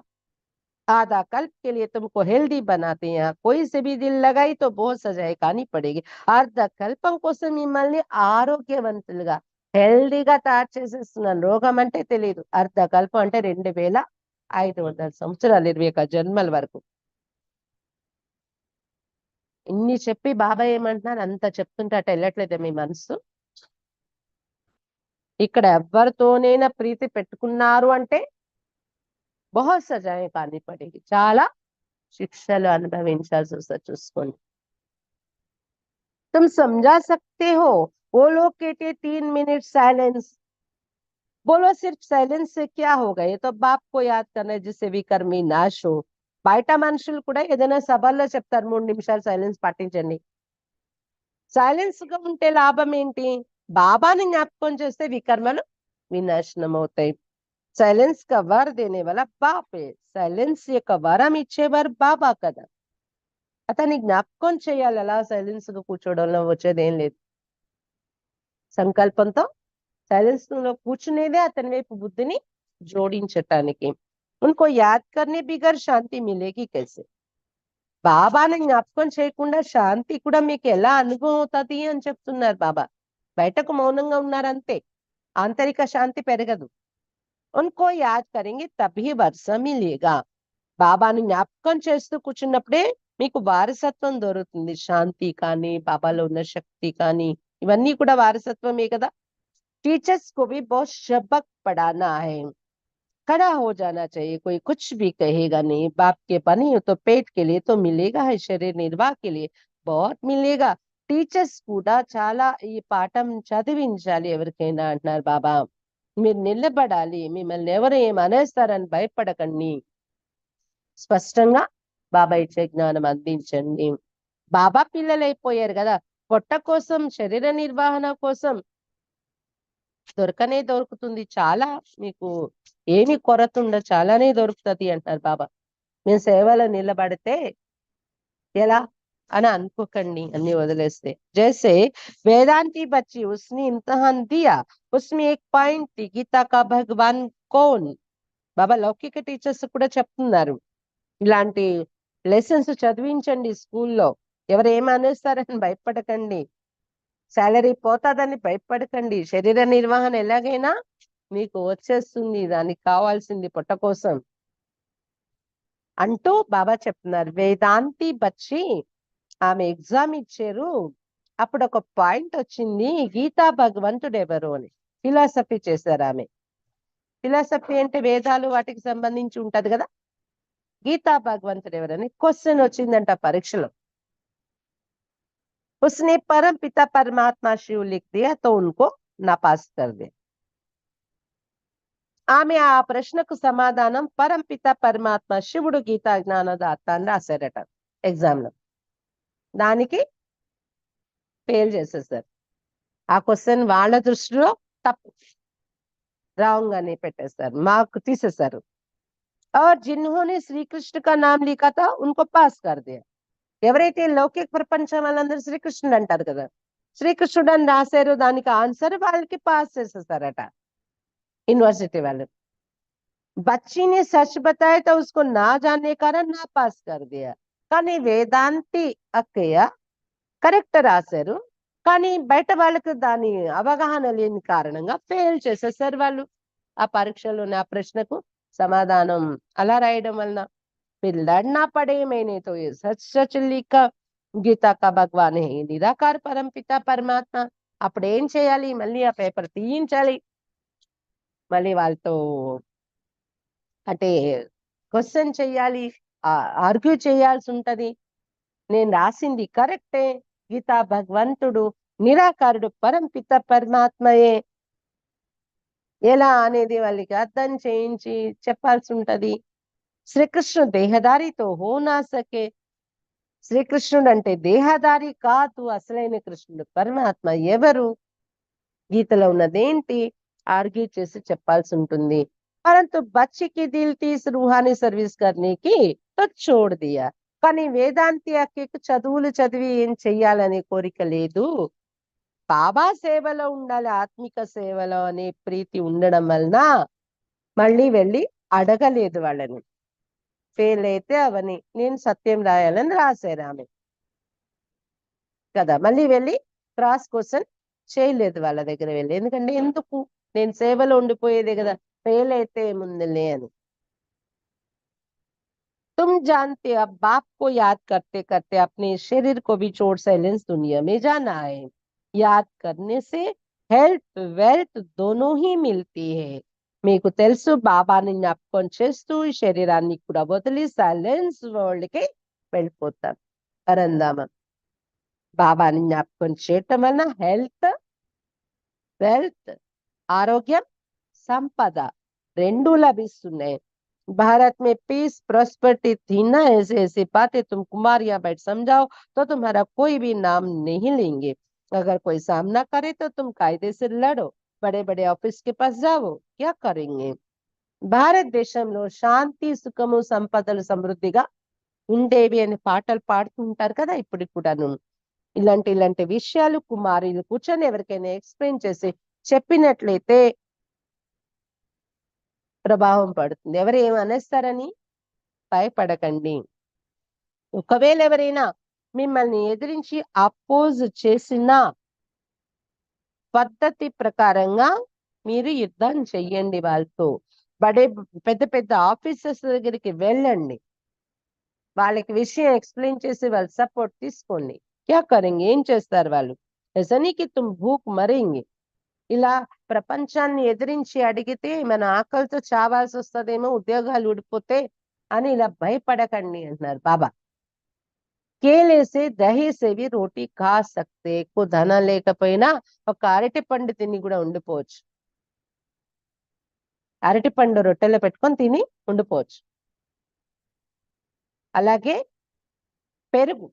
[SPEAKER 1] आधा कल्प के लिए तुमको हेल्दी बनाते हैं, कोई से भी दिल लगाई तो बहुत सजाए खानी पड़ेगी. అర్ధ కల్పం కోసం మిమ్మల్ని ఆరోగ్యవంతులుగా హెల్దీగా తయారు చేసేస్తున్నాను. రోగం అంటే తెలియదు. అర్ధ కల్పం అంటే 2500 సంవత్సరాలు, 21 జన్మల వరకు. ఇన్ని చెప్పి బాబా ఏమంటున్నారు, అంత చెప్తుంటే అట వెళ్ళట్లేదు మీ మనసు. ఇక్కడ ఎవరితోనైనా ప్రీతి పెట్టుకున్నారు అంటే बहुत सजाएं खानी पड़ेगी, చాలా శిక్షలు అనుభవించాల్సి వస్తుంది. చూసుకోండి. तुम समझा सकते हो, वो लोग कहते 3 मिनट साइलेंस, बोलो सिर्फ साइलेंस से क्या होगा, ये तो बाप को याद करना है जिससे विकर्मी नाश हो. బయట మనుషులు కూడా ఏదైనా సభల్లో చెప్తారు 3 నిమిషాలు సైలెన్స్ పాటించండి. సైలెన్స్ గా ఉంటే లాభం ఏంటి? బాబాని జ్ఞాపకం చేస్తే వికర్మలు వినాశనం అవుతాయి. సైలెన్స్ కా వర దేనే వాలా బాపే, సైలెన్స్ యొక్క వరం ఇచ్చేవారు బాబా కదా. అతని జ్ఞాపకం చేయాలి. అలా సైలెన్స్ గా కూర్చోవడంలో వచ్చేదేం లేదు. సంకల్పంతో సైలెన్స్ లో కూర్చునేదే అతని వైపు బుద్ధిని జోడించటానికి. ఉनको याद करने बिगर శాంతి మిలేగి कैसे, బాబాని జ్ఞాపకం చేయకుండా శాంతి కూడా మీకు ఎలా అనుభవం అవుతుంది అని చెప్తున్నారు బాబా. బయటకు మౌనంగా ఉన్నారంతే, ఆంతరిక శాంతి పెరగదు. उनको याद करेंगे तभी वर्षा मिलेगा. బాబాని జ్ఞాపకం చేస్తూ కూర్చున్నప్పుడే మీకు వారసత్వం దొరుకుతుంది. శాంతి కానీ, బాబాలో ఉన్న శక్తి కానీ, ఇవన్నీ కూడా వారసత్వమే కదా. टीचर्स को भी बहुत सबक पढ़ाना है, खड़ा हो जाना चाहिए, कोई कुछ भी कहेगा नहीं. बाप के बनी हो तो पेट के लिए तो मिलेगा है, शरीर निर्वाह के लिए बहुत मिलेगा. టీచర్స్ కూడా చాలా ఈ పాఠం చదివించాలి ఎవరికైనా అంటున్నారు బాబా. మీరు నిలబడాలి, మిమ్మల్ని ఎవరు ఏమనేస్తారని భయపడకండి. స్పష్టంగా బాబా ఇచ్చే జ్ఞానం అందించండి. బాబా పిల్లలైపోయారు కదా, పొట్ట కోసం, శరీర నిర్వహణ కోసం దొరకనే దొరుకుతుంది. చాలా మీకు ఏమి కొరత ఉండదు, చాలానే దొరుకుతుంది అంటారు బాబా. మేము సేవలో నిలబడితే ఎలా అని అనుకోకండి, అన్ని వదిలేస్తే. జైసే వేదాంతి బచ్చి ఉస్ని ఇమ్తిహాన్ దియా, ఉస్మే ఏక్ పాయింట్ థీ, గీతా కా భగవాన్ కౌన్. బాబా లౌకిక టీచర్స్ కూడా చెప్తున్నారు, ఇలాంటి లెసన్స్ చదివించండి స్కూల్లో. ఎవరు ఏమనేస్తారని భయపడకండి. శాలరీ పోతాదని భయపడకండి. శరీర నిర్వహణ ఎలాగైనా మీకు వచ్చేస్తుంది, దానికి కావాల్సింది పొట్ట కోసం అంటూ బాబా చెప్తున్నారు. వేదాంతి బచ్చి ఆమె ఎగ్జామ్ ఇచ్చారు. అప్పుడు ఒక పాయింట్ వచ్చింది, గీతా భగవంతుడు ఎవరు అని ఫిలాసఫీ చేశారు ఆమె. ఫిలాసఫీ అంటే వేదాలు వాటికి సంబంధించి ఉంటది కదా. గీతా భగవంతుడు ఎవరని క్వశ్చన్ వచ్చిందంట పరీక్షలో. उसने परम पिता परमात्मा शिव लिख दिया तो उनको नापास कर दिया. ఆమె ఆ ప్రశ్నకు సమాధానం పరంపిత పరమాత్మ శివుడు గీతా జ్ఞానదాత అని రాశారట ఎగ్జామ్ లో. దానికి ఫెయిల్ చేసేసారు. ఆ క్వశ్చన్ వాళ్ళ దృష్టిలో తప్పు, రాంగ్ అని పెట్టేస్తారు, మార్క్ తీసేశారు. और जिन्होंने श्री कृष्ण का नाम लिखा था उनको पास कर दिया. ఎవరైతే లౌకిక ప్రపంచం వాళ్ళందరూ శ్రీకృష్ణుడు అంటారు కదా, శ్రీకృష్ణుడు అని రాశారు, దానికి ఆన్సర్ వాళ్ళకి పాస్ చేసేసారట यूनिवर्सिटी वाले. बच्ची ने सच बताया तो उसको ना जानने कारण ना पास कर दिया. కానీ వేదాంతి అక్కయ్య కరెక్ట్ రాశారు, కానీ బయట వాళ్ళకి దాని అవగాహన లేని కారణంగా ఫెయిల్ చేసేసారు వాళ్ళు ఆ పరీక్షలోని. ఆ ప్రశ్నకు సమాధానం అలా రాయడం వలన फिर लड़ना पड़े मैंने तो ये सच सच लिखा గీతా కా భగవాన్ హే నిరాకార పరంపిత పరమాత్మ. అప్పుడు ఏం చేయాలి, మళ్ళీ ఆ పేపర్ తీయించాలి, మళ్ళీ వాళ్ళతో అంటే క్వశ్చన్ చెయ్యాలి, ఆర్గ్యూ చేయాల్సి ఉంటది. నేను రాసింది కరెక్టే, గీతా భగవంతుడు నిరాకారుడు పరంపిత పరమాత్మయే ఎలా అనేది వాళ్ళకి అర్థం చేయించి చెప్పాల్సి ఉంటది. శ్రీకృష్ణుడు దేహదారితో హో నా సకే. శ్రీకృష్ణుడు అంటే దేహదారి కాదు, అసలైన కృష్ణుడు పరమాత్మ ఎవరు, గీతలో ఉన్నదేంటి ఆర్గ్యూ చేసి చెప్పాల్సి ఉంటుంది. పరంతు బచ్చికి దిల్ తీసి రూహానీ సర్వీస్ కర్నీకి తో చోడ్ దియా. కానీ వేదాంతి అక్కకి చదువులు చదివి ఏం చెయ్యాలనే కోరిక లేదు, బాబా సేవలో ఉండాలి, ఆత్మిక సేవలో అనే ప్రీతి ఉండడం వలన మళ్ళీ వెళ్ళి అడగలేదు వాళ్ళని. ఫెయిల్ అయితే అవని నేను సత్యం రాయాలని రాశారు ఆమె కదా, మళ్ళీ వెళ్ళి క్రాస్ క్వశ్చన్ చేయలేదు వాళ్ళ దగ్గర వెళ్ళి. ఎందుకంటే ఎందుకు, నేను సేవలో ఉండిపోయేదే కదా, ఫెయిల్ అయితే ముందులే అని. तुम जानते अब बाप को याद करते करते अपने शरीर को भी छोड़ साइलेंस दुनिया में जाना है. याद करने से हेल्थ वेल्थ दोनों ही मिलती है. మీకు తెలుసు బాబాని జ్ఞాపకం చేస్తూ ఈ శరీరాన్ని కూడా వదిలి సైలెన్స్ వరల్డ్ కి వెళ్ళిపోతాం, పరంధామం. బాబాని జ్ఞాపకం చేయటం వలన హెల్త్ వెల్త్ ఆరోగ్యం సంపద రెండు లభిస్తున్నాయి. भारत में पीस प्रॉस्पेरिटी थी ना, ऐसे ऐसी बातें तुम कुमारियां बैठ समझाओ तो तुम्हारा कोई भी नाम नहीं लेंगे. अगर कोई सामना करे तो तुम कायदे से लड़ो, बड़े बड़े ऑफिस के पास जाओ, क्या करेंगे. భారతదేశంలో శాంతి సుఖము సంపదలు సమృద్ధిగా ఉండేవి అని పాటలు పాడుతుంటారు కదా ఇప్పుడు కూడాను. ఇలాంటి విషయాలు కుమారులు కూర్చొని ఎవరికైనా ఎక్స్ప్లెయిన్ చేసి చెప్పినట్లయితే ప్రభావం పడుతుంది. ఎవరు ఏమనేస్తారని భయపడకండి. ఒకవేళ ఎవరైనా మిమ్మల్ని ఎదిరించి అపోజ్ చేసిన పద్ధతి ప్రకారంగా మీరు యుద్ధం చెయ్యండి వాళ్ళతో. పెద్ద పెద్ద ఆఫీసర్స్ దగ్గరికి వెళ్ళండి, వాళ్ళకి విషయం ఎక్స్ప్లెయిన్ చేసి వాళ్ళ సపోర్ట్ తీసుకోండి. క్యా కరెంగే, ఏం చేస్తారు వాళ్ళు, ఎసనికి తుమ్ భూక్ మరేంగి. ఇలా ప్రపంచాన్ని ఎదిరించి అడిగితే మన ఆకలితో చావాల్సి వస్తుందేమో, ఉద్యోగాలు ఊడిపోతే అని ఇలా భయపడకండి అంటున్నారు బాబా. కేలేసే దహేసేవి రోటీ ఖా సక్తే. ఎక్కువ ధనం లేకపోయినా ఒక అరటి పండు తిని కూడా ఉండిపోవచ్చు, అరటి పండు రొట్టెలో పెట్టుకొని తిని ఉండిపోవచ్చు. అలాగే పెరుగులో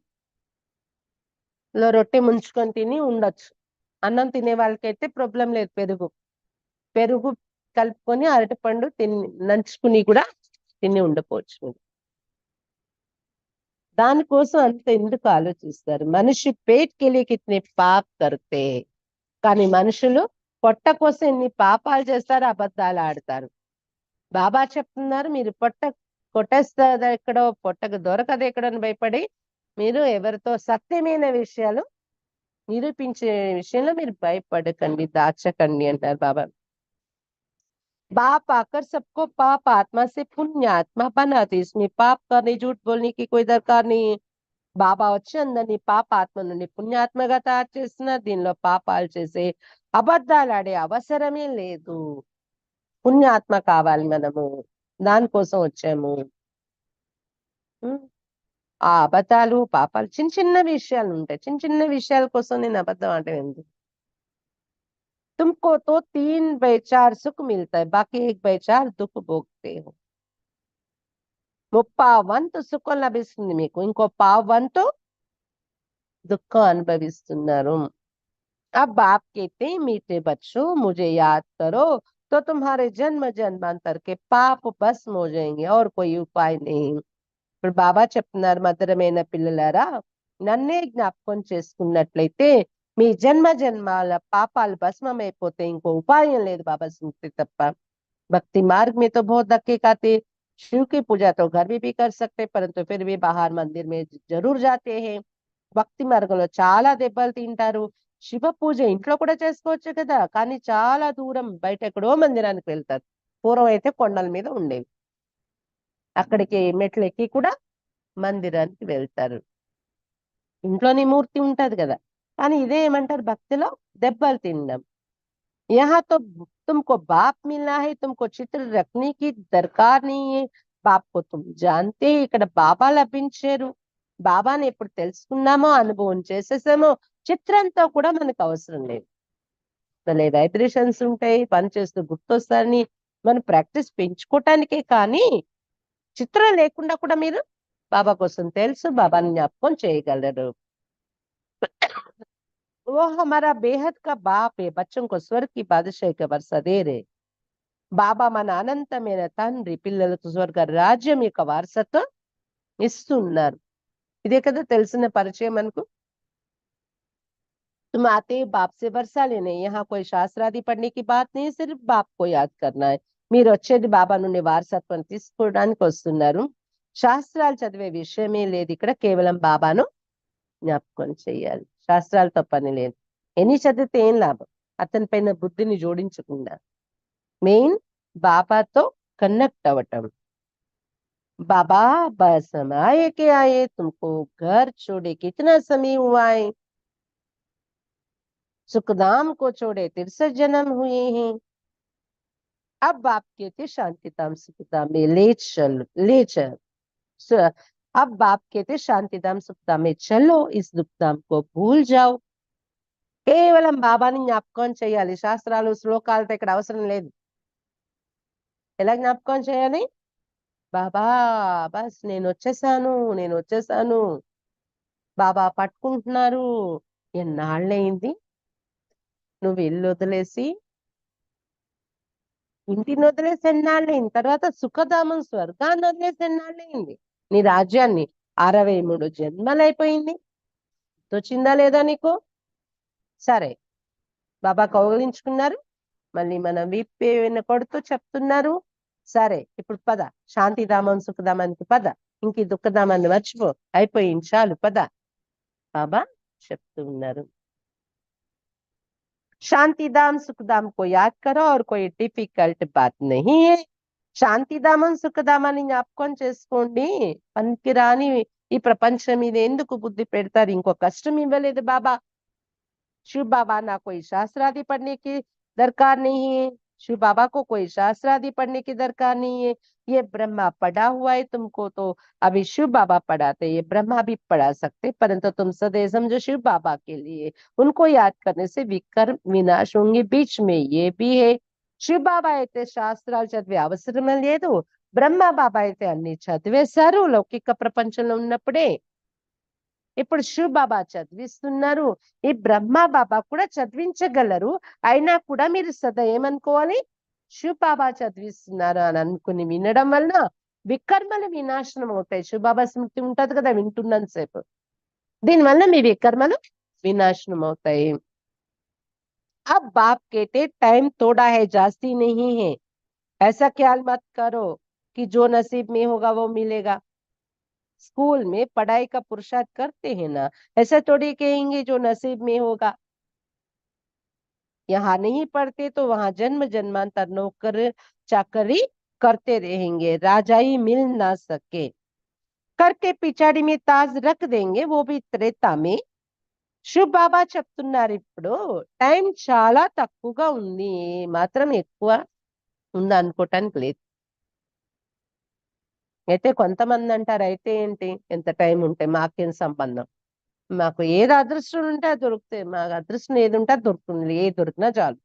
[SPEAKER 1] రొట్టె ముంచుకొని తిని ఉండొచ్చు. అన్నం తినే వాళ్ళకైతే ప్రాబ్లం లేదు, పెరుగు కలుపుకొని అరటి పండు నంచుకుని కూడా తిని ఉండపోవచ్చు. దానికోసం అంత ఎందుకు ఆలోచిస్తారు. మనిషి పేట్కి వెళ్ళి కితనే పాప్ కరితే, కానీ మనుషులు పొట్ట కోసం ఎన్ని పాపాలు చేస్తారు, అబద్ధాలు ఆడతారు. బాబా చెప్తున్నారు మీరు పొట్ట కొట్టేస్తుంది ఎక్కడో, పొట్టకు దొరకదు ఎక్కడో అని భయపడి మీరు ఎవరితో సత్యమైన విషయాలు నిరూపించే విషయంలో మీరు భయపడకండి, దాచకండి అంటారు బాబా. बाप आकर सबको पाप आत्मा से पुण्य आत्मा बनाते, इसमें पाप करने झूठ बोलने की कोई दरकार नहीं है. బాబా వచ్చి అందరినీ పాప ఆత్మ నుండి పుణ్యాత్మగా తయారు చేసిన, దీనిలో పాపాలు చేసే అబద్ధాలు ఆడే అవసరమే లేదు. పుణ్యాత్మ కావాలి మనము, దానికోసం వచ్చాము. ఆ అబద్ధాలు పాపాలు చిన్న చిన్న విషయాలు ఉంటాయి, చిన్న చిన్న విషయాల కోసం నేను అబద్ధం అంటే ఎందుకు? तुमको तो 3/4 सुख मिलता है, बाकी 1/4 दुख भोगते हो. ముప్పావు వంతు సుఖం లభిస్తుంది మీకు, ఇంకో పావు వంతు దుఃఖం అనుభవిస్తున్నారు. अब बाप कहते हैं मीठे बच्चों मुझे याद करो तो तुम्हारे जन्म जन्मांतर के पाप भस्म हो जाएंगे और कोई उपाय नहीं. ఇప్పుడు బాబా చెప్తున్నారు, మధురమైన పిల్లలారా నన్నే జ్ఞాపకం చేసుకున్నట్లయితే మీ జన్మ జన్మాల పాపాలు భస్మమైపోతే ఇంకో ఉపాయం లేదు బాబా స్మృతి తప్ప. भक्ति मार्ग में तो बहुत धक्के खाते, शिव की पूजा तो घर में भी कर सकते परंतु फिर भी बाहर मंदिर में जरूर जाते हैं. భక్తి మార్గంలో చాలా దెబ్బలు తింటారు, శివ పూజ ఇంట్లో కూడా చేసుకోవచ్చు కదా, కానీ చాలా దూరం బయట ఎక్కడో మందిరానికి వెళ్తారు. పూర్వం అయితే కొండల మీద ఉండేవి, అక్కడికి మెట్లు ఎక్కి కూడా మందిరానికి వెళ్తారు. ఇంట్లోని మూర్తి ఉంటది కదా, కానీ ఇదే ఏమంటారు భక్తిలో దెబ్బలు తినడం. यहाँ तो तुमको बाप मिलना है, तुमको चित्र रखने की दरकार नहीं है. बाप को तुम जानते ही, ఇక్కడ బాబా లభించారు. బాబాని ఎప్పుడు తెలుసుకున్నామో, అనుభవం చేసేసామో, చిత్రంతో కూడా మనకు అవసరం లేదు. భలే వైబ్రేషన్స్ ఉంటాయి, పని చేస్తూ గుర్తొస్తారని మనం ప్రాక్టీస్ పెంచుకోవటానికే, కానీ చిత్రం లేకుండా కూడా మీరు బాబా కోసం తెలుసు, బాబాని జ్ఞాపకం చేయగలరు. वो हमारा बेहद का बाप है, बच्चों को स्वर्ग की बादशाही का वर्षा दे रहे. బాబా మన అనంతమైన తండ్రి, పిల్లలకు స్వర్గ రాజ్యం యొక్క వారసత్వం ఇస్తున్నారు. ఇదే కదా తెలిసిన పరిచయం మనకు. तुम आते बाप से वर्षा लेने, यहाँ कोई शास्त्र आदि पढ़ने की बात नहीं, सिर्फ बाप को याद करना है. మీరు వచ్చేది బాబా నుండి వారసత్వం తీసుకోవడానికి వస్తున్నారు, శాస్త్రాలు చదివే విషయమే లేదు ఇక్కడ, కేవలం బాబాను జ్ఞాపకం చెయ్యాలి. శాస్త్రాలతో పని లేదు, ఎన్ని చదివితే ఏం లాభం అతని పైన బుద్ధిని జోడించకుండా. మెయిన్ బాబాతో కనెక్ట్ అవ్వటం. बाबा बस हम आए के आए, तुमको घर छोड़े कितना समय हुआ है, सुखधाम को छोड़े 63 जन्म हुए हैं. अब बाप कहते शांतिधाम सुखधाम में ले चल. अब बाप कहते शांतिधाम सुखधाम में चलो, इस दुखधाम को भूल जाओ. కేవలం బాబాని జ్ఞాపకం చేయాలి, శాస్త్రాలు శ్లోకాలతో ఇక్కడ అవసరం లేదు. ఎలా జ్ఞాపకం చేయాలి? బాబా బస్ నేను వచ్చేసాను. బాబా పట్టుకుంటున్నారు, ఎన్నాళ్ళయింది నువ్వు ఇల్లు వదిలేసి, ఇంటిని వదిలేసి ఎన్నాళ్ళయింది, తర్వాత సుఖధామం స్వర్గాన్ని వదిలేసి ఎన్నాళ్ళయింది, నీ రాజ్యాన్ని 63 జన్మలైపోయింది. వచ్చిందా లేదా నీకు? సరే, బాబా కౌగిలించుకున్నారు, మళ్ళీ మనం వీపే కొడుతూ చెప్తున్నారు, సరే ఇప్పుడు పద, శాంతిధామం సుఖధామానికి పద, ఇంక దుఃఖధామాన్ని మర్చిపో, అయిపోయింది చాలు పద. బాబా చెప్తూ ఉన్నారు, शांतिधाम सुखधाम को याद करो और कोई डिफिकल्ट बात नहीं है. శాంతిధామం సుఖధామాన్ని జ్ఞాపకం చేసుకోండి, పనికిరాని ఈ ప్రపంచం మీద ఎందుకు బుద్ధి పెడతారు, ఇంకో కష్టం ఇవ్వలేదు బాబా. शिव बाबा ना कोई शास्त्र आदि पढ़ने की दरकार नहीं है, शिव बाबा को कोई शास्त्र आदि पढ़ने की दरकार नहीं है. ये ब्रह्मा पढ़ा हुआ है, तुमको तो अभी शिव बाबा पढ़ाते, ये ब्रह्मा भी पढ़ा सकते, परंतु तुम सदैव समझो शिव बाबा के लिए, उनको याद करने से विकर्म विनाश होंगे. बीच में ये भी है, शिव बाबा అయితే శాస్త్రాలు చదివే అవసరం లేదు, బ్రహ్మ బాబా అయితే అన్ని చదివేశారు లౌకిక ప్రపంచంలో ఉన్నప్పుడే. ఇప్పుడు శివ్ బాబా చదివిస్తున్నారు, ఈ బ్రహ్మ బాబా కూడా చదివించగలరు, అయినా కూడా మీరు సదా ఏమనుకోవాలి, శివ్ బాబా చదివిస్తున్నారు అని అనుకుని వినడం వలన వికర్మలు వినాశనం అవుతాయి. శివ్ బాబా స్మృతి ఉంటది కదా వింటున్నంత సేపు, దీనివల్ల మీ వికర్మలు వినాశనం అవుతాయి. अब बाप कहते टाइम थोड़ा है जास्ती नहीं है, ऐसा ख्याल मत करो कि जो नसीब में होगा वो मिलेगा। स्कूल में पढ़ाई का पुरुषार्थ करते हैं ना, ऐसा थोड़ी कहेंगे जो नसीब में होगा। यहाँ नहीं पढ़ते तो वहां जन्म जन्मांतर नौकर चाकरी करते रहेंगे, राजाई मिल ना सके। करके पिछाड़ी में ताज रख देंगे, वो भी त्रेता में। శుభ్ బాబా చెప్తున్నారు ఇప్పుడు టైం చాలా తక్కువగా ఉంది, మాత్రం ఎక్కువ ఉంది అనుకోవటానికి లేదు. అయితే కొంతమంది అంటారు, అయితే ఏంటి, ఎంత టైం ఉంటే మాకేం సంబంధం, మాకు ఏది అదృష్టం ఉంటే అది దొరుకుతాయి, మాకు అదృష్టం ఏది ఉంటే అది దొరుకుతుంది, ఏది దొరికినా చాలు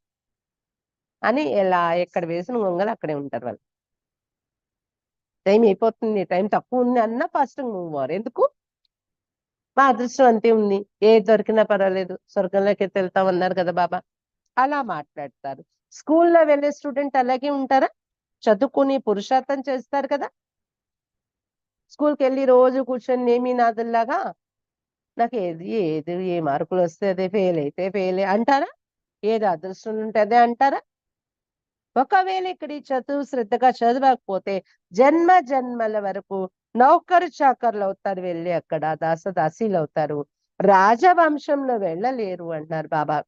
[SPEAKER 1] అని ఎలా ఎక్కడ వేసిన గొంగలు అక్కడే ఉంటారు వాళ్ళు. టైం అయిపోతుంది, టైం తక్కువ ఉంది అన్న ఫస్ట్ మూవ్ అవ్వరు. ఎందుకు? మా అదృష్టం అంతే ఉంది, ఏది దొరికినా పర్వాలేదు, స్వర్గంలోకి వెళ్తామన్నారు కదా బాబా, అలా మాట్లాడతారు. స్కూల్లో వెళ్ళే స్టూడెంట్ అలాగే ఉంటారా? చదువుకుని పురుషార్థం చేస్తారు కదా, స్కూల్కి వెళ్ళి రోజు కూర్చొని నేమినాథుల్లాగా నాకు ఏది ఏది ఏ మార్కులు వస్తే అదే, ఫెయిల్ అయితే ఫెయిల్ అంటారా? ఏది అదృష్టం ఉంటే అదే అంటారా? ఒకవేళ ఇక్కడ చదువు శ్రద్ధగా చదవకపోతే జన్మ జన్మల వరకు నౌకరు చాకర్లు అవుతారు, వెళ్ళి అక్కడ దాసదాసీలు అవుతారు, రాజవంశంలో వెళ్ళలేరు అంటున్నారు బాబా.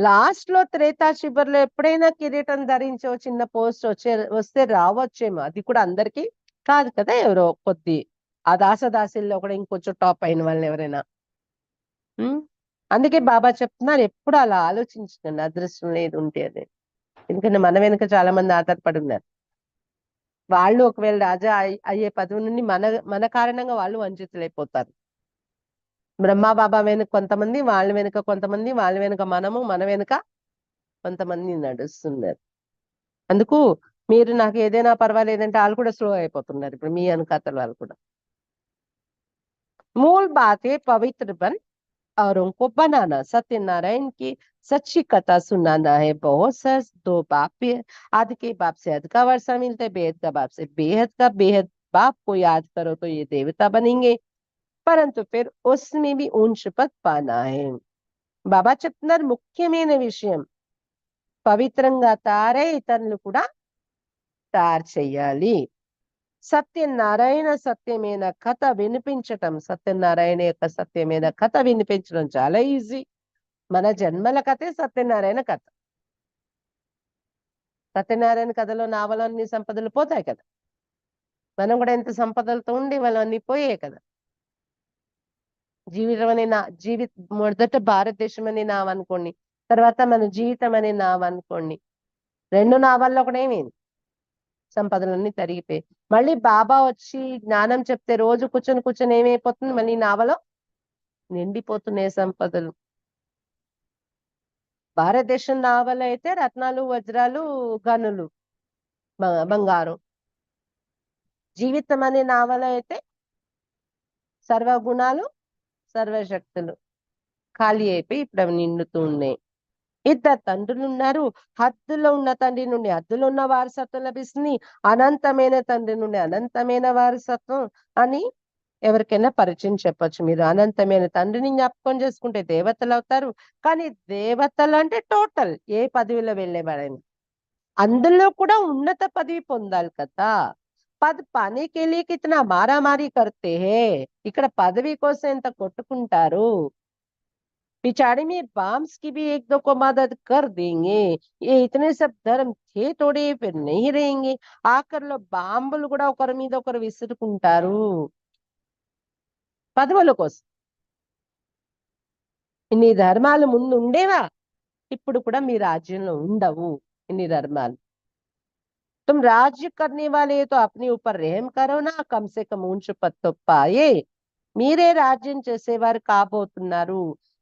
[SPEAKER 1] లాస్ట్ లో త్రేతా శిబిర్లో ఎప్పుడైనా కిరీటం ధరించే చిన్న పోస్ట్ వస్తే రావచ్చేమో, అది కూడా అందరికి కాదు కదా, ఎవరో కొద్ది ఆ దాసదాసీల్లో కూడా ఇంకొంచెం టాప్ అయిన వాళ్ళని ఎవరైనా. అందుకే బాబా చెప్తున్నారు, ఎప్పుడు అలా ఆలోచించకండి అదృష్టం లేదు ఉంటే అదే. ఎందుకంటే మన వెనుక చాలా మంది ఆధారపడి ఉన్నారు. వాళ్ళు ఒకవేళ రాజా అయ్యే పదవి నుండి మన మన కారణంగా వాళ్ళు వంచితులైపోతారు. బ్రహ్మా బాబా వెనుక కొంతమంది, వాళ్ళ వెనుక కొంతమంది, వాళ్ళ వెనుక మనము, మన వెనుక కొంతమంది నడుస్తున్నారు. అందుకు మీరు నాకు ఏదైనా పర్వాలేదంటే వాళ్ళు కూడా స్లో అయిపోతున్నారు ఇప్పుడు మీ అనుకతల వాళ్ళు కూడా. मूल बात है पवित्र बन औरों को बनाना, सत्यनारायण की सच्ची कथा सुनाना है। बहुत सच, दो बाप भी है, आदि के बाप से अध का वर्षा मिलता है, बेहद का बाप से बेहद का, बेहद बाप को याद करो तो ये देवता बनेंगे, परंतु फिर उसमें भी ऊंच पद पाना है। బాబా చెప్తున్నారు ముఖ్యమైన విషయం, పవిత్రంగా తారే ఇతరులు కూడా తయారు చెయ్యాలి. సత్యనారాయణ సత్యమైన కథ వినిపించటం, సత్యనారాయణ యొక్క సత్యమైన కథ వినిపించడం చాలా ఈజీ. మన జన్మల కథే సత్యనారాయణ కథ. సత్యనారాయణ కథలో నావలన్నీ సంపదలు పోతాయి కదా, మనం కూడా ఎంత సంపదలతో ఉండి వాళ్ళన్నీ పోయాయి కదా. జీవితం అనే మొదట భారతదేశం అనే నావ అనుకోండి, తర్వాత మన జీవితం అనే నావ అనుకోండి, రెండు నావాల్లో కూడా ఏమైంది, సంపదలన్నీ తరిగిపోయి. మళ్ళీ బాబా వచ్చి జ్ఞానం చెప్తే రోజు కూర్చొని కూర్చొని ఏమైపోతుంది, మళ్ళీ నావలో నిండిపోతున్నాయి సంపదలు. భారతదేశం నావలో అయితే రత్నాలు, వజ్రాలు, గనులు, బంగారం. జీవితం అనే నావలో అయితే సర్వగుణాలు, సర్వశక్తులు ఖాళీ అయిపోయి ఇప్పుడు అవి నిండుతూ ఉన్నాయి. ఇద్దరు తండ్రులు ఉన్నారు, హద్దులో ఉన్న తండ్రి నుండి హద్దులో ఉన్న వారసత్వం లభిస్తుంది, అనంతమైన తండ్రి నుండి అనంతమైన వారసత్వం అని ఎవరికైనా పరిచయం చెప్పొచ్చు. మీరు అనంతమైన తండ్రిని జ్ఞాపకం చేసుకుంటే దేవతలు అవుతారు. కానీ దేవతలు అంటే టోటల్ ఏ పదవిలో వెళ్ళేవాడని, అందులో కూడా ఉన్నత పదవి పొందాలి కదా. పద్ పానే కే లియే కితనా మారామారీ కర్తే హే, ఇక్కడ పదవి కోసం ఎంత కొట్టుకుంటారు. पिछाड़ी में बाम्स की भी एक दो को मदद कर देंगे, ये इतने सब धर्म थे थोड़े, फिर नहीं रहेंगे. ఆఖరిలో బాంబులు కూడా ఒకరి మీద ఒకరు విసురుకుంటారు పదవుల కోసం. ఇన్ని ధర్మాలు ముందు ఉండేవా, ఇప్పుడు కూడా మీ రాజ్యంలో ఉండవు ఇన్ని ధర్మాలు. तुम राज्य करने वाले तो अपने ऊपर रहम करो ना, कम से कम ऊंच पद तो पाए. మీరే రాజ్యం చేసేవారు కాబోతున్నారు,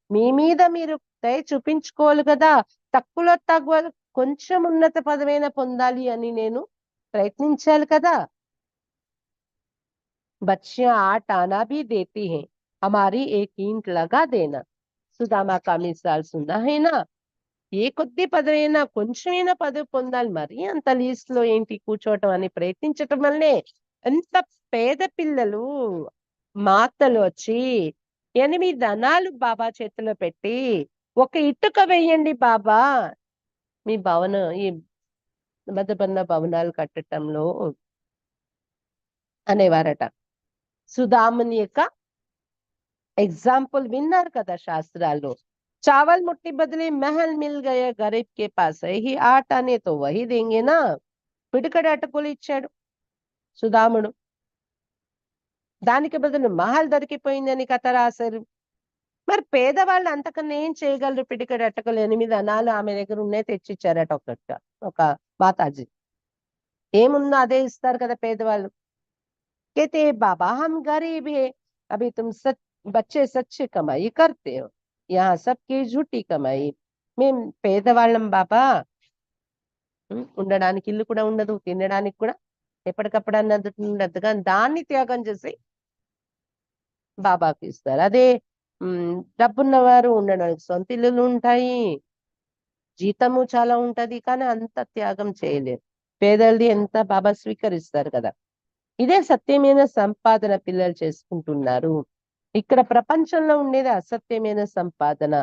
[SPEAKER 1] మీ మీద మీరు దయ చూపించుకోవాలి కదా. తక్కువలో తక్కువ కొంచెం ఉన్నత పదవైన పొందాలి అని నేను ప్రయత్నించాలి కదా. बच्चियां आठ आना भी देती हैं, हमारी एक ईंट लगा देना. సుధామా కా మిసాల్ సున్నా है ना. ఏ కొద్ది పదవైనా కొంచెమైనా పదవి పొందాలి, మరి అంత లీస్ట్ లో ఏంటి కూర్చోవటం అని ప్రయత్నించటం వల్లనే ఎంత పేద పిల్లలు మాతలు వచ్చి 8 అనాలు బాబా చేతిలో పెట్టి, ఒక ఇటుక వేయండి బాబా, మీ భవనం ఈ మధుబన్న భవనాలు కట్టడంలో అనేవారట. సుధాముని యొక్క ఎగ్జాంపుల్ విన్నారు కదా శాస్త్రాల్లో. చావల్ ముట్టి బదిలీ మెహల్ మిల్ గయా గరీబ్ కే పాస్ హీ ఆట అనే తో వహీ దేంగే నా. పిడికడి అటుకులు ఇచ్చాడు సుధాముడు, దానికి బదులు మహల్ దొరికిపోయిందని కథ రాశారు. మరి పేదవాళ్ళు అంతకన్నా ఏం చేయగలరు? పిడికడి అటుకులు 8 అనాలు ఆమె దగ్గర ఉన్నాయి, తెచ్చిచ్చారట ఒక మాతాజీ. ఏముందో అదే ఇస్తారు కదా పేదవాళ్ళు. कहते बाबा हम गरीब है, अभी तुम बच्चे सच्चे कमाई करते हो, यहाँ सबकी झूठी कमाई. మేము పేదవాళ్ళం బాబా, ఉండడానికి ఇల్లు కూడా ఉండదు, తినడానికి కూడా ఎప్పటికప్పుడు అన్నది ఉండదు, కానీ దాన్ని త్యాగం చేసి బాబాకి ఇస్తారు. అదే డబ్బున్న వారు ఉండడానికి సొంత ఇల్లులు ఉంటాయి, జీతము చాలా ఉంటది, కానీ అంత త్యాగం చేయలేరు. పేదలది ఎంత బాబా స్వీకరిస్తారు కదా. ఇదే సత్యమైన సంపాదన పిల్లలు చేసుకుంటున్నారు. ఇక్కడ ప్రపంచంలో ఉండేది అసత్యమైన సంపాదన.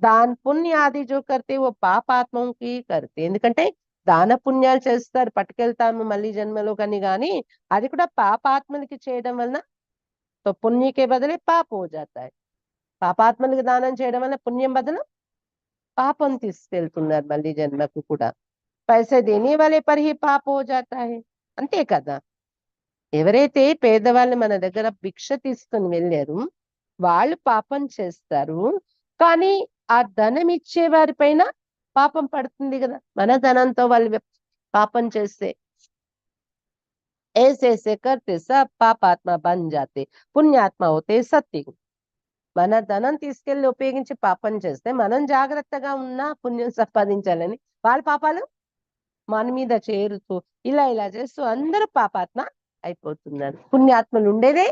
[SPEAKER 1] దాన్ పుణ్య ఆది జో కర్తే ఓ పాపాత్మకి కర్తే. ఎందుకంటే దాన పుణ్యాలు చేస్తారు, పట్టుకెళ్తాము మళ్ళీ జన్మలో కానీ అది కూడా పాపాత్మలకి చేయడం వలన తో పుణ్యకే బదులే పాప హో జాతా హై. పాపాత్మలకి దానం చేయడం వల్ల పుణ్యం బదులు పాపం తీసుకెళ్తున్నారు మళ్ళీ జన్మకు కూడా. పైసే దేనే వాలే పర్ హీ పాప హో జాతా హై. అంతే కదా. ఎవరైతే పేదవాళ్ళు మన దగ్గర భిక్ష తీసుకుని వెళ్ళారు వాళ్ళు పాపం చేస్తారు, కానీ ఆ ధనం ఇచ్చే వారి పైన పాపం పడుతుంది కదా. మన ధనంతో వాళ్ళు పాపం చేస్తే ऐसे करते सब పాపాత్మ బన్ జాతే పుణ్యాత్మ అవుతే సత్య. మన ధనం తీసుకెళ్లి ఉపయోగించి పాపం చేస్తే మనం జాగ్రత్తగా ఉన్నా పుణ్యం సంపాదించాలని వాళ్ళ పాపాలు మన మీద చేరుతూ ఇలా చేస్తూ అందరూ పాపాత్మ అయిపోతున్నారు. పుణ్యాత్మలు ఉండేదే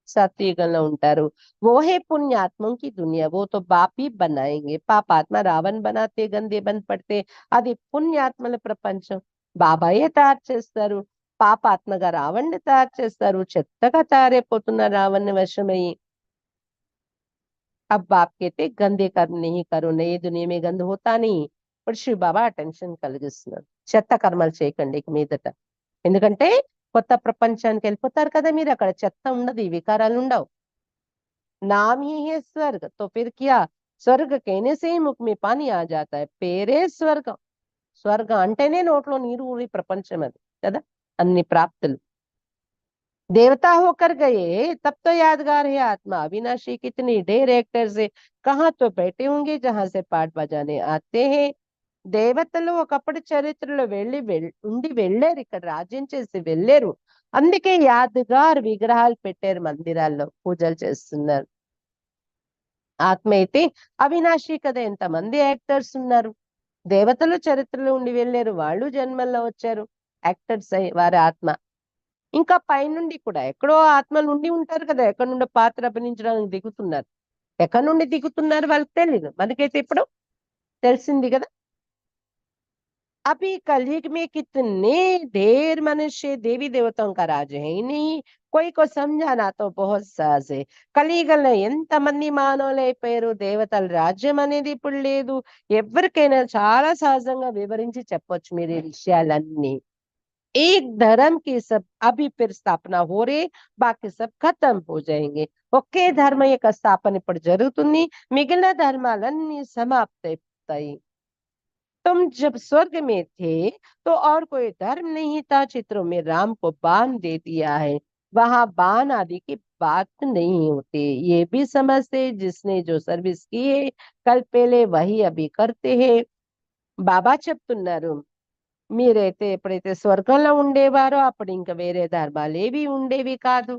[SPEAKER 1] సత్యుగంలో ఉంటారు. ఓహే పుణ్యాత్మం కి దునియా, वो तो बाप ही बनाएंगे. పాపాత్మ రావణ్ బనాతే గందే బంద్ పడితే అది పుణ్యాత్మల ప్రపంచం. బాబాయే తయారు చేస్తారు. పాపాత్మగా రావణ్ణి తయారు చేస్తారు. చెత్తగా తయారైపోతున్నారు రావణ్ణి వశమయ్యి. अब बाप कहते गंदे कर्म नहीं करो, नए दुनिया में गंद होता नहीं. ఇప్పుడు శివ బాబా అటెన్షన్ కలిగిస్తున్నారు, చెత్త కర్మలు చేయకండి ఇక మీదట. ఎందుకంటే కొత్త ప్రపంచానికి వెళ్ళిపోతారు కదా మీరు, అక్కడ చెత్త ఉండదు, ఈ వికారాలు ఉండవు. नाम ही है स्वर्ग, तो फिर क्या? స్వర్గ कहने से ही मुख में पानी आ जाता है. పేరే స్వర్గం. స్వర్గం అంటేనే నోట్లో నీరు ఊరి ప్రపంచం అది కదా. అన్ని ప్రాప్తులు. देवता होकर गए तब तो यादगार है आत्मा अविनाशी. कितनी ढेर एक्टर्स है, कहाँ तो बैठे होंगे जहां से पाठ बजाने आते हैं. దేవతలు ఒకప్పుడు చరిత్రలో ఉండి వెళ్ళారు, ఇక్కడ రాజ్యం చేసి వెళ్ళారు. అందుకే యాదగార్ విగ్రహాలు పెట్టారు, మందిరాల్లో పూజలు చేస్తున్నారు. ఆత్మ అయితే అవినాశి కదా. ఎంతమంది యాక్టర్స్ ఉన్నారు. దేవతలు చరిత్రలో ఉండి వెళ్ళారు, వాళ్ళు జన్మల్లో వచ్చారు, యాక్టర్స్ అయ్యి వారి ఆత్మ. ఇంకా పైనుండి కూడా ఎక్కడో ఆత్మలు ఉండి ఉంటారు కదా, ఎక్కడి నుండో పాత్ర అభినయించడానికి దిగుతున్నారు. ఎక్కడి నుండి దిగుతున్నారు వాళ్ళకి తెలియదు, మనకైతే ఇప్పుడు తెలిసింది కదా. अभी कलयुग में कितने ढेर मनुष्य देवी देवताओं का राज है ही नहीं, कोई को समझाना तो बहुत सहज है. కలియుగంలో ఎంతమంది మానవులు అయిపోయారు, దేవతల రాజ్యం అనేది ఇప్పుడు లేదు. ఎవరికైనా చాలా సహజంగా వివరించి చెప్పొచ్చు మీరు ఈ విషయాలన్నీ. एक धर्म की सब अभी फिर स्थापना हो रही, बाकी सब खत्म हो जाएंगे. ఒకే ధర్మం యొక్క స్థాపన ఇప్పుడు జరుగుతుంది, మిగిలిన ధర్మాలన్నీ సమాప్తైపోతాయి. तुम जब स्वर्ग में थे तो और कोई धर्म नहीं था, चित्रों में राम को बाण दे दिया है. वहां बाण आदि की बात नहीं होती, ये भी समझते जिसने जो सर्विस की है कल पहले वही अभी करते हैं. బాబా చెప్తున్నారు, మీరైతే ఎప్పుడైతే స్వర్గంలో ఉండేవారో అప్పుడు ఇంకా వేరే ధర్మాలు ఏవి ఉండేవి కాదు.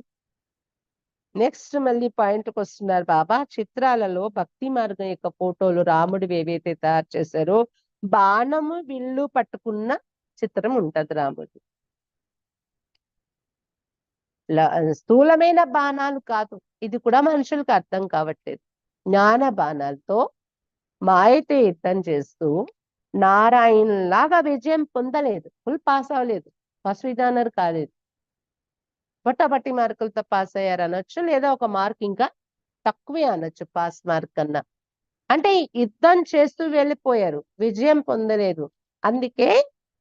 [SPEAKER 1] నెక్స్ట్ మళ్ళీ పాయింట్కి వస్తున్నారు బాబా. చిత్రాలలో భక్తి మార్గం యొక్క ఫోటోలు రాముడివి ఏవైతే తయారు చేశారో బాణము విల్లు పట్టుకున్న చిత్రం ఉంటది రాముడు. స్థూలమైన బాణాలు కాదు, ఇది కూడా మనుషులకు అర్థం కావట్లేదు. జ్ఞాన బాణాలతో మాయతో యుద్ధం చేస్తూ నారాయణ లాగా విజయం పొందలేదు, ఫుల్ పాస్ అవ్వలేదు, ఫస్ట్ విధానర్ కాలేదు. బట్టి మార్కులతో పాస్ అయ్యారు అనొచ్చు, లేదా ఒక మార్క్ ఇంకా తక్కువే అనొచ్చు పాస్ మార్క్ కన్నా. అంటే యుద్ధం చేస్తూ వెళ్ళిపోయారు, విజయం పొందలేదు. అందుకే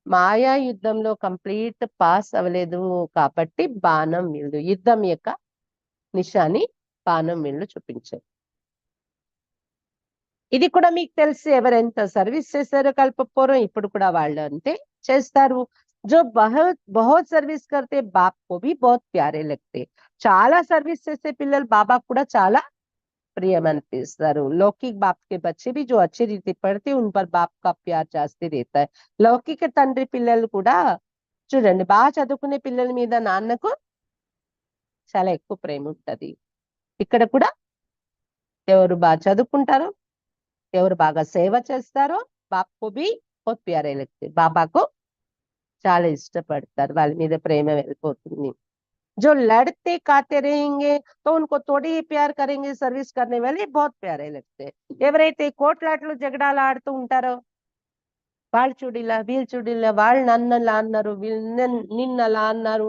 [SPEAKER 1] మాయా యుద్ధంలో కంప్లీట్ పాస్ అవ్వలేదు కాబట్టి బాణం విల్లు యుద్ధం యొక్క నిశాని బాణం విల్లు చూపించారు. ఇది కూడా మీకు తెలిసి ఎవరెంత సర్వీస్ చేశారో కల్పపోరో ఇప్పుడు కూడా వాళ్ళు అంతే చేస్తారు. जो बहुत बहुत सर्विस करते बाप को भी बहुत प्यारे लगते. చాలా సర్వీస్ చేసే పిల్లలు బాబా కూడా చాలా प्रियम అనిపిస్తారు. लौकिक बाप के बच्चे भी जो अच्छी रीति पढ़ते उन पर बाप का प्यार जास्ती रहता है. లౌకిక తండ్రి పిల్లలు కూడా చూడండి బాగా చదువుకునే పిల్లల మీద నాన్నకు చాలా ఎక్కువ ప్రేమ ఉంటది. ఇక్కడ కూడా ఎవరు బాగా చదువుకుంటారో ఎవరు బాగా సేవ చేస్తారో బాప్కు బి बहुत प्यारे लगते. బాబాకు చాలా ఇష్టపడతారు. వాళ్ళ మీద ప్రేమ వెళ్ళిపోతుంది. जो लड़ते काते रहेंगे तो उनको थोड़ी ही प्यार करेंगे. सर्विस करने वाले बहुत प्यारे लगते. ఎవరైతే కోట్లాట్లు జగడాలు ఆడుతూ ఉంటారో వాళ్ళు చూడిలా వీళ్ళు చూడిలా వాళ్ళు నన్ను అలా అన్నారు వీళ్ళు నిన్న అలా అన్నారు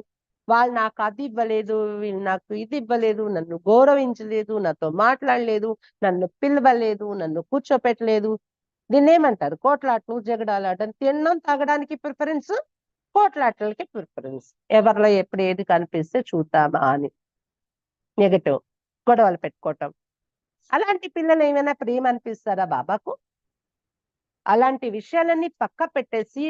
[SPEAKER 1] వాళ్ళు నాకు అది ఇవ్వలేదు వీళ్ళు నాకు ఇది ఇవ్వలేదు నన్ను గౌరవించలేదు నాతో మాట్లాడలేదు నన్ను పిలవలేదు నన్ను కూర్చోపెట్టలేదు దీన్ని ఏమంటారు కోట్లాట్లు జగడాలు ఆడడం తినడం తాగడానికి ప్రిఫరెన్స్ కోట్లాట్లకి ప్రిఫరెన్స్ ఎవరిలో ఎప్పుడు ఏది కనిపిస్తే చూద్దామా అని నెగటివ్ గొడవలు పెట్టుకోవటం అలాంటి పిల్లలు ఏమైనా ప్రేమ అనిపిస్తారా బాబాకు అలాంటి విషయాలన్నీ పక్క పెట్టేసి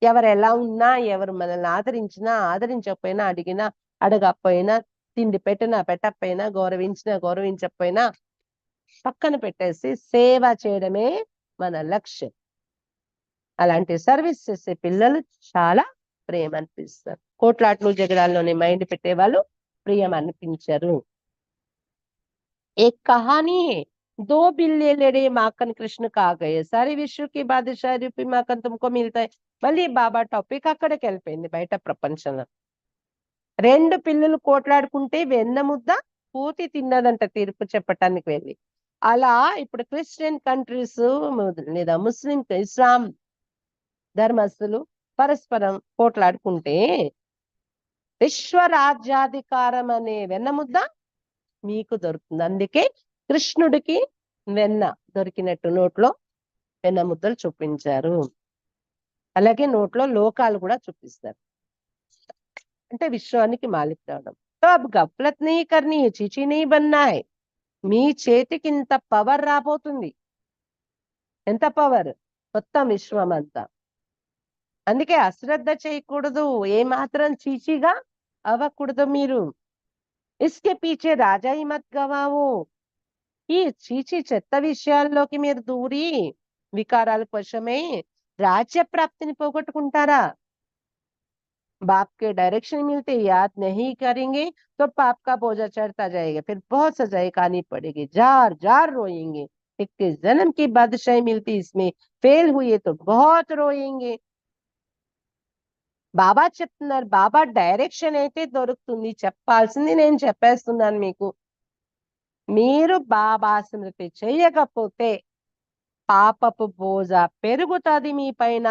[SPEAKER 1] ఎవరు ఎలా ఉన్నా ఎవరు మనల్ని ఆదరించినా ఆదరించకపోయినా అడిగినా అడగకపోయినా తిండి పెట్టినా పెట్టకపోయినా గౌరవించినా గౌరవించకపోయినా పక్కన పెట్టేసి సేవ చేయడమే మన లక్ష్యం అలాంటి సర్వీస్ చేసే పిల్లలు చాలా ప్రేమ అనిపిస్తారు కోట్లాట్లు జగడాల్లోనే మైండ్ పెట్టే వాళ్ళు ప్రియం అనిపించరు एक कहानी है 2 बिल्ली लड़े माखन कृष्ण खा गए सारे विश्व की बादशाह रूपी माखन तुमको मिलता है మళ్ళీ బాబా టాపిక్ అక్కడికి వెళ్ళిపోయింది బయట ప్రపంచంలో 2 పిల్లలు కోట్లాడుకుంటే వెన్న ముద్ద పూతి తిన్నదంట తీర్పు చెప్పటానికి వెళ్ళి అలా ఇప్పుడు క్రిస్టియన్ కంట్రీస్ లేదా ముస్లిం ఇస్లాం ధర్మస్తులు పరస్పరం కోట్లాడుకుంటే విశ్వరాజ్యాధికారం అనే వెన్న ముద్ద మీకు దొరుకుతుంది అందుకే కృష్ణుడికి వెన్న దొరికినట్టు నోట్లో వెన్న ముద్దలు చూపించారు అలాగే నోట్లో లోకాలు కూడా చూపిస్తారు అంటే విశ్వానికి మాలిక్ కావడం అబ్ గఫ్లత్ నీ కర్నీ చిచి నీ బన్నాయ్ మీ చేతికి ఇంత పవర్ రాబోతుంది ఎంత పవర్ మొత్తం విశ్వం అంతా అందుకే అశ్రద్ధ చేయకూడదు ఏ మాత్రం చీచిగా అవ్వకూడదు మీరు ఇస్కే పీచే రాజాయి మత్ గవావు ఈ చీచి చెత్త విషయాల్లోకి మీరు దూరి వికారాలకు వశమే राज्य प्राप्ति पोगొట్టుకుంటారా बाप के डायरेक्शन मिलते याद नहीं करेंगे तो पाप का बोझा चढ़ता जाएगा फिर बहुत सजाएं खानी पड़ेगी जार जार रोएंगे 21 जन्म की बादशाही मिलती इसमें फेल हुए तो बहुत रोएंगे బాబా చెప్తున్నారు బాబా డైరెక్షన్ అయితే దొరుకుతుంది చెప్పాల్సింది నేను చెప్పేస్తున్నాను మీకు మీరు బాబా స్మృతి చేయకపోతే పాపపు బోజ పెరుగుతుంది మీ పైన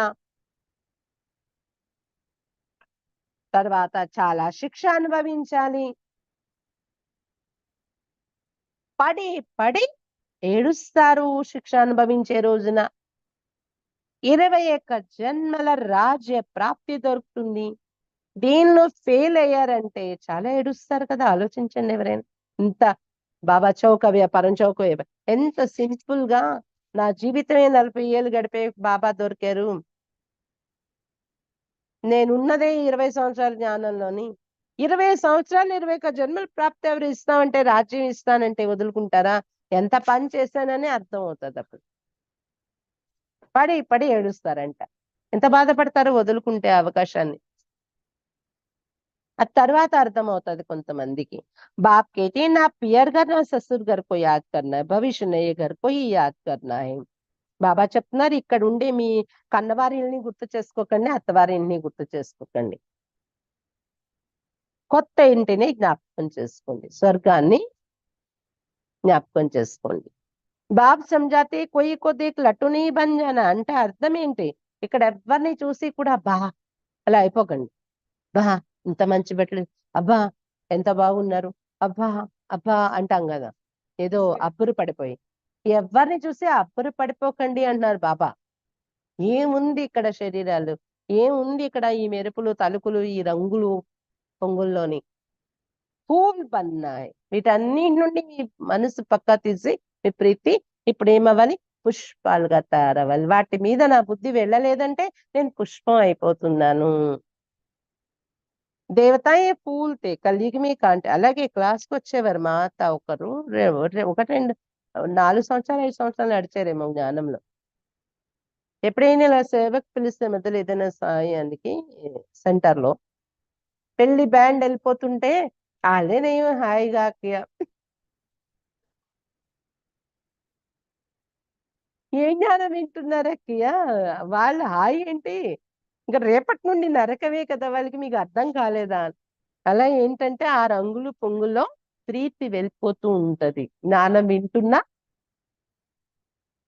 [SPEAKER 1] తర్వాత చాలా శిక్ష అనుభవించాలి పడి పడి ఏడుస్తారు శిక్ష అనుభవించే రోజున 21 జన్మల రాజ్య ప్రాప్తి దొరుకుతుంది దీనిలో ఫెయిల్ అయ్యారంటే చాలా ఏడుస్తారు కదా ఆలోచించండి ఎవరైనా ఇంత బాబా చౌక వ్యాపారం చౌక వ్యాపారం ఎంత సింపుల్ గా నా జీవితమే 40 ఏళ్ళు గడిపే బాబా దొరికారు నేనున్నదే 20 సంవత్సరాల జ్ఞానంలోని 20 సంవత్సరాలు 21 జన్మలు ప్రాప్తి ఎవరు ఇస్తామంటే రాజ్యం ఇస్తానంటే వదులుకుంటారా ఎంత పని చేశానని అర్థం అవుతుంది అప్పుడు పడి పడి ఏడుస్తారంట ఎంత బాధపడతారో వదులుకుంటే అవకాశాన్ని ఆ తర్వాత అర్థం అవుతుంది కొంతమందికి बाप कहते ना पियर घर ना ससुर घर को याद करना है भविष्य नए घर को ही याद करना है బాబా చెప్తున్నారు ఇక్కడ ఉండే మీ కన్నవారిని గుర్తు చేసుకోకండి అత్తవారిని గుర్తు చేసుకోకండి కొత్త ఇంటిని జ్ఞాపకం చేసుకోండి స్వర్గాన్ని జ్ఞాపకం చేసుకోండి బాబ్ సమझाते कोई को देख लट्टू नहीं बन जाना అంటే అర్థం ఏంటి ఇక్కడ ఎవరిని చూసి కూడా బా అలా అయిపోకండి బా ఇంత మంచి బట్టలు అబ్బా ఎంత బాగున్నారు అబ్బా అబ్బా అంటాం కదా ఏదో అబ్బురు పడిపోయి ఎవరిని చూసి అబ్బురు పడిపోకండి అంటున్నారు బాబా ఏముంది ఇక్కడ శరీరాలు ఏముంది ఇక్కడ ఈ మెరుపులు తలుకులు ఈ రంగులు పొంగుల్లోని? ఫూల్ బన్నాయ్. వీటన్నిటి నుండి మీ మనసు పక్కా తీసి మీ ప్రీతి ఇప్పుడు ఏమవ్వాలి? పుష్పాలుగా తయారవ్వాలి. వాటి మీద నా బుద్ధి వెళ్ళలేదంటే నేను పుష్పం అయిపోతున్నాను. దేవతాయే ఫూల్ తే కలియుగ మీ కాంటే. అలాగే క్లాస్కి వచ్చేవారు మా అత్త ఒకరు 1, 2, 4 సంవత్సరాలు 5 సంవత్సరాలు నడిచారేమో జ్ఞానంలో. ఎప్పుడైనా ఇలా సేవకు పిలిస్తే మధ్యలో ఏదైనా సాయానికి సెంటర్ లో పెళ్లి బ్యాండ్ వెళ్ళిపోతుంటే వాళ్ళేనేమో హాయిగా ఏం జ్ఞానం వింటున్నారా అక్కయ్య? వాళ్ళ హాయి ఏంటి? ఇంకా రేపటి నుండి నరకమే కదా వాళ్ళకి, మీకు అర్థం కాలేదా? అలా ఏంటంటే ఆ రంగులు పొంగుల్లో ప్రీతి వెళ్ళిపోతూ ఉంటది జ్ఞానం వింటున్నా.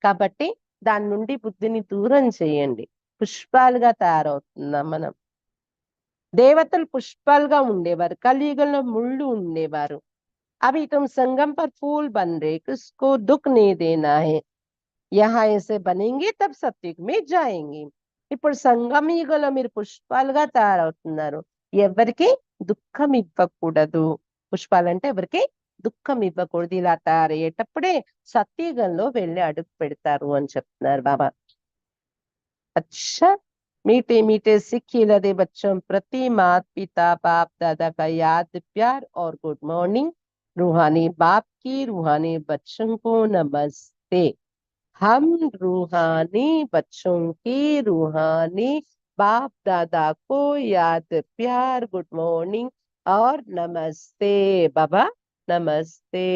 [SPEAKER 1] కాబట్టి దాని నుండి బుద్ధిని దూరం చేయండి. పుష్పాలుగా తయారవుతున్నాం మనం. దేవతలు పుష్పాలుగా ఉండేవారు, కలియుగంలో ముళ్ళు ఉండేవారు. అవి तुम संगम पर फूल बन रहे, किसको दुख नहीं देना है. यहाँ ऐसे बनेंगे तब सत्युग में जाएंगे. ఇప్పుడు సంగమ యుగంలో మీరు పుష్పాలుగా తయారవుతున్నారు. ఎవరికి దుఃఖం ఇవ్వకూడదు. పుష్పాలంటే ఎవరికి దుఃఖం ఇవ్వకూడదు. ఇలా తయారయ్యేటప్పుడే సత్యుగంలో వెళ్ళి అడుగు పెడతారు అని చెప్తున్నారు బాబా. अच्छा, मीठे मीठे सिक्के लदे बच्चों प्रति माता पिता बाप दादा का याद प्यार और गुड मॉर्निंग. रूहानी बाप की रूहानी बच्चों को नमस्ते. हम रूहानी बच्चों की रूहानी बाप दादा को याद प्यार गुड मॉर्निंग और नमस्ते बाबा, नमस्ते.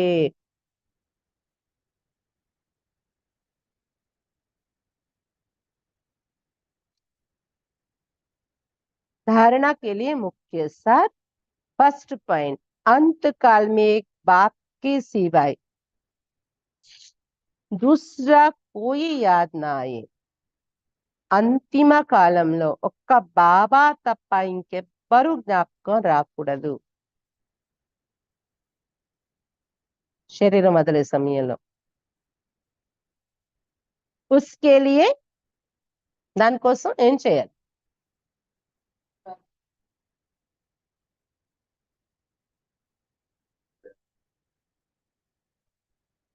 [SPEAKER 1] धारणा के लिए मुख्य सार. फर्स्ट पॉइंट, अंत काल में एक बाप के सिवाय दूसरा कोई याद ना आए. అంతిమ కాలంలో ఒక్క బాబా తప్ప ఇంకెవ్వరూ జ్ఞాపకం రాకూడదు. శరీరం వదిలే సమయంలో ఉస్కే లియే దానికోసం ఏం చేయాలి?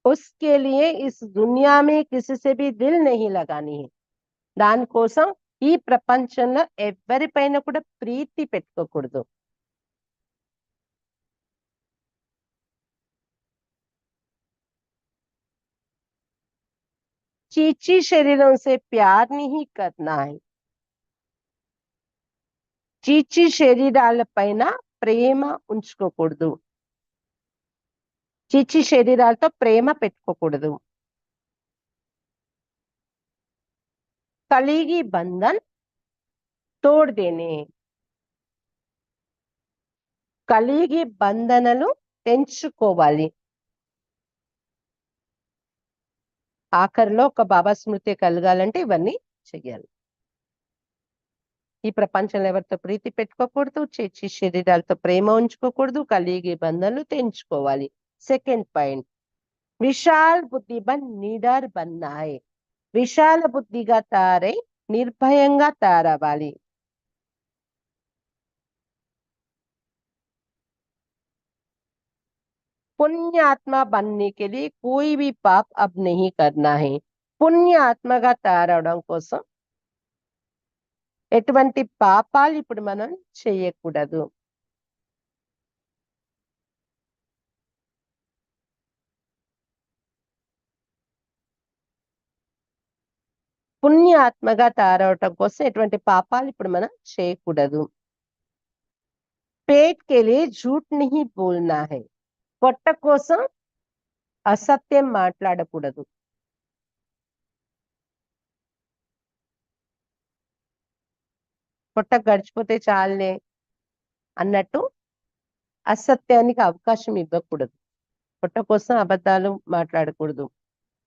[SPEAKER 1] उसके लिए इस दुनिया में किसी से भी दिल नहीं लगानी है. దానికోసం ఈ ప్రపంచంలో ఎవరిపైన కూడా ప్రీతి పెట్టుకోకూడదు. చీచీ శరీరం से प्यार नहीं करना है. చీచీ శరీరాల పైన ప్రేమ ఉంచుకోకూడదు. చీచీ శరీరాలతో ప్రేమ పెట్టుకోకూడదు. కలిగి బంధన్ తోడ్ దేనే. కలిగి బంధనలు తెంచుకోవాలి. ఆఖరిలో ఒక బాబా స్మృతి కలగాలంటే ఇవన్నీ చెయ్యాలి. ఈ ప్రపంచంలో ఎవరితో ప్రీతి పెట్టుకోకూడదు, చేచి శరీరాలతో ప్రేమ ఉంచుకోకూడదు, కలిగి బంధనలు తెంచుకోవాలి. సెకండ్ పాయింట్, విశాల్ బుద్ధి బన్ నిడర్ బన్నాయ్. విశాల బుద్ధిగా తయారై నిర్భయంగా తయారవ్వాలి. पुण्य आत्मा बनने के लिए कोई भी पाप अब नहीं करना है. పుణ్య ఆత్మగా తయారవడం కోసం ఎటువంటి పాపాలు ఇప్పుడు మనం చేయకూడదు. పుణ్య ఆత్మగా తయారవటం కోసం ఎటువంటి పాపాలు ఇప్పుడు మనం చేయకూడదు. पेट के लिए झूठ नहीं बोलना है. పొట్ట కోసం అసత్యం మాట్లాడకూడదు. పొట్ట గడిచిపోతే చాలే అన్నట్టు అసత్యానికి అవకాశం ఇవ్వకూడదు. పొట్ట కోసం అబద్ధాలు మాట్లాడకూడదు.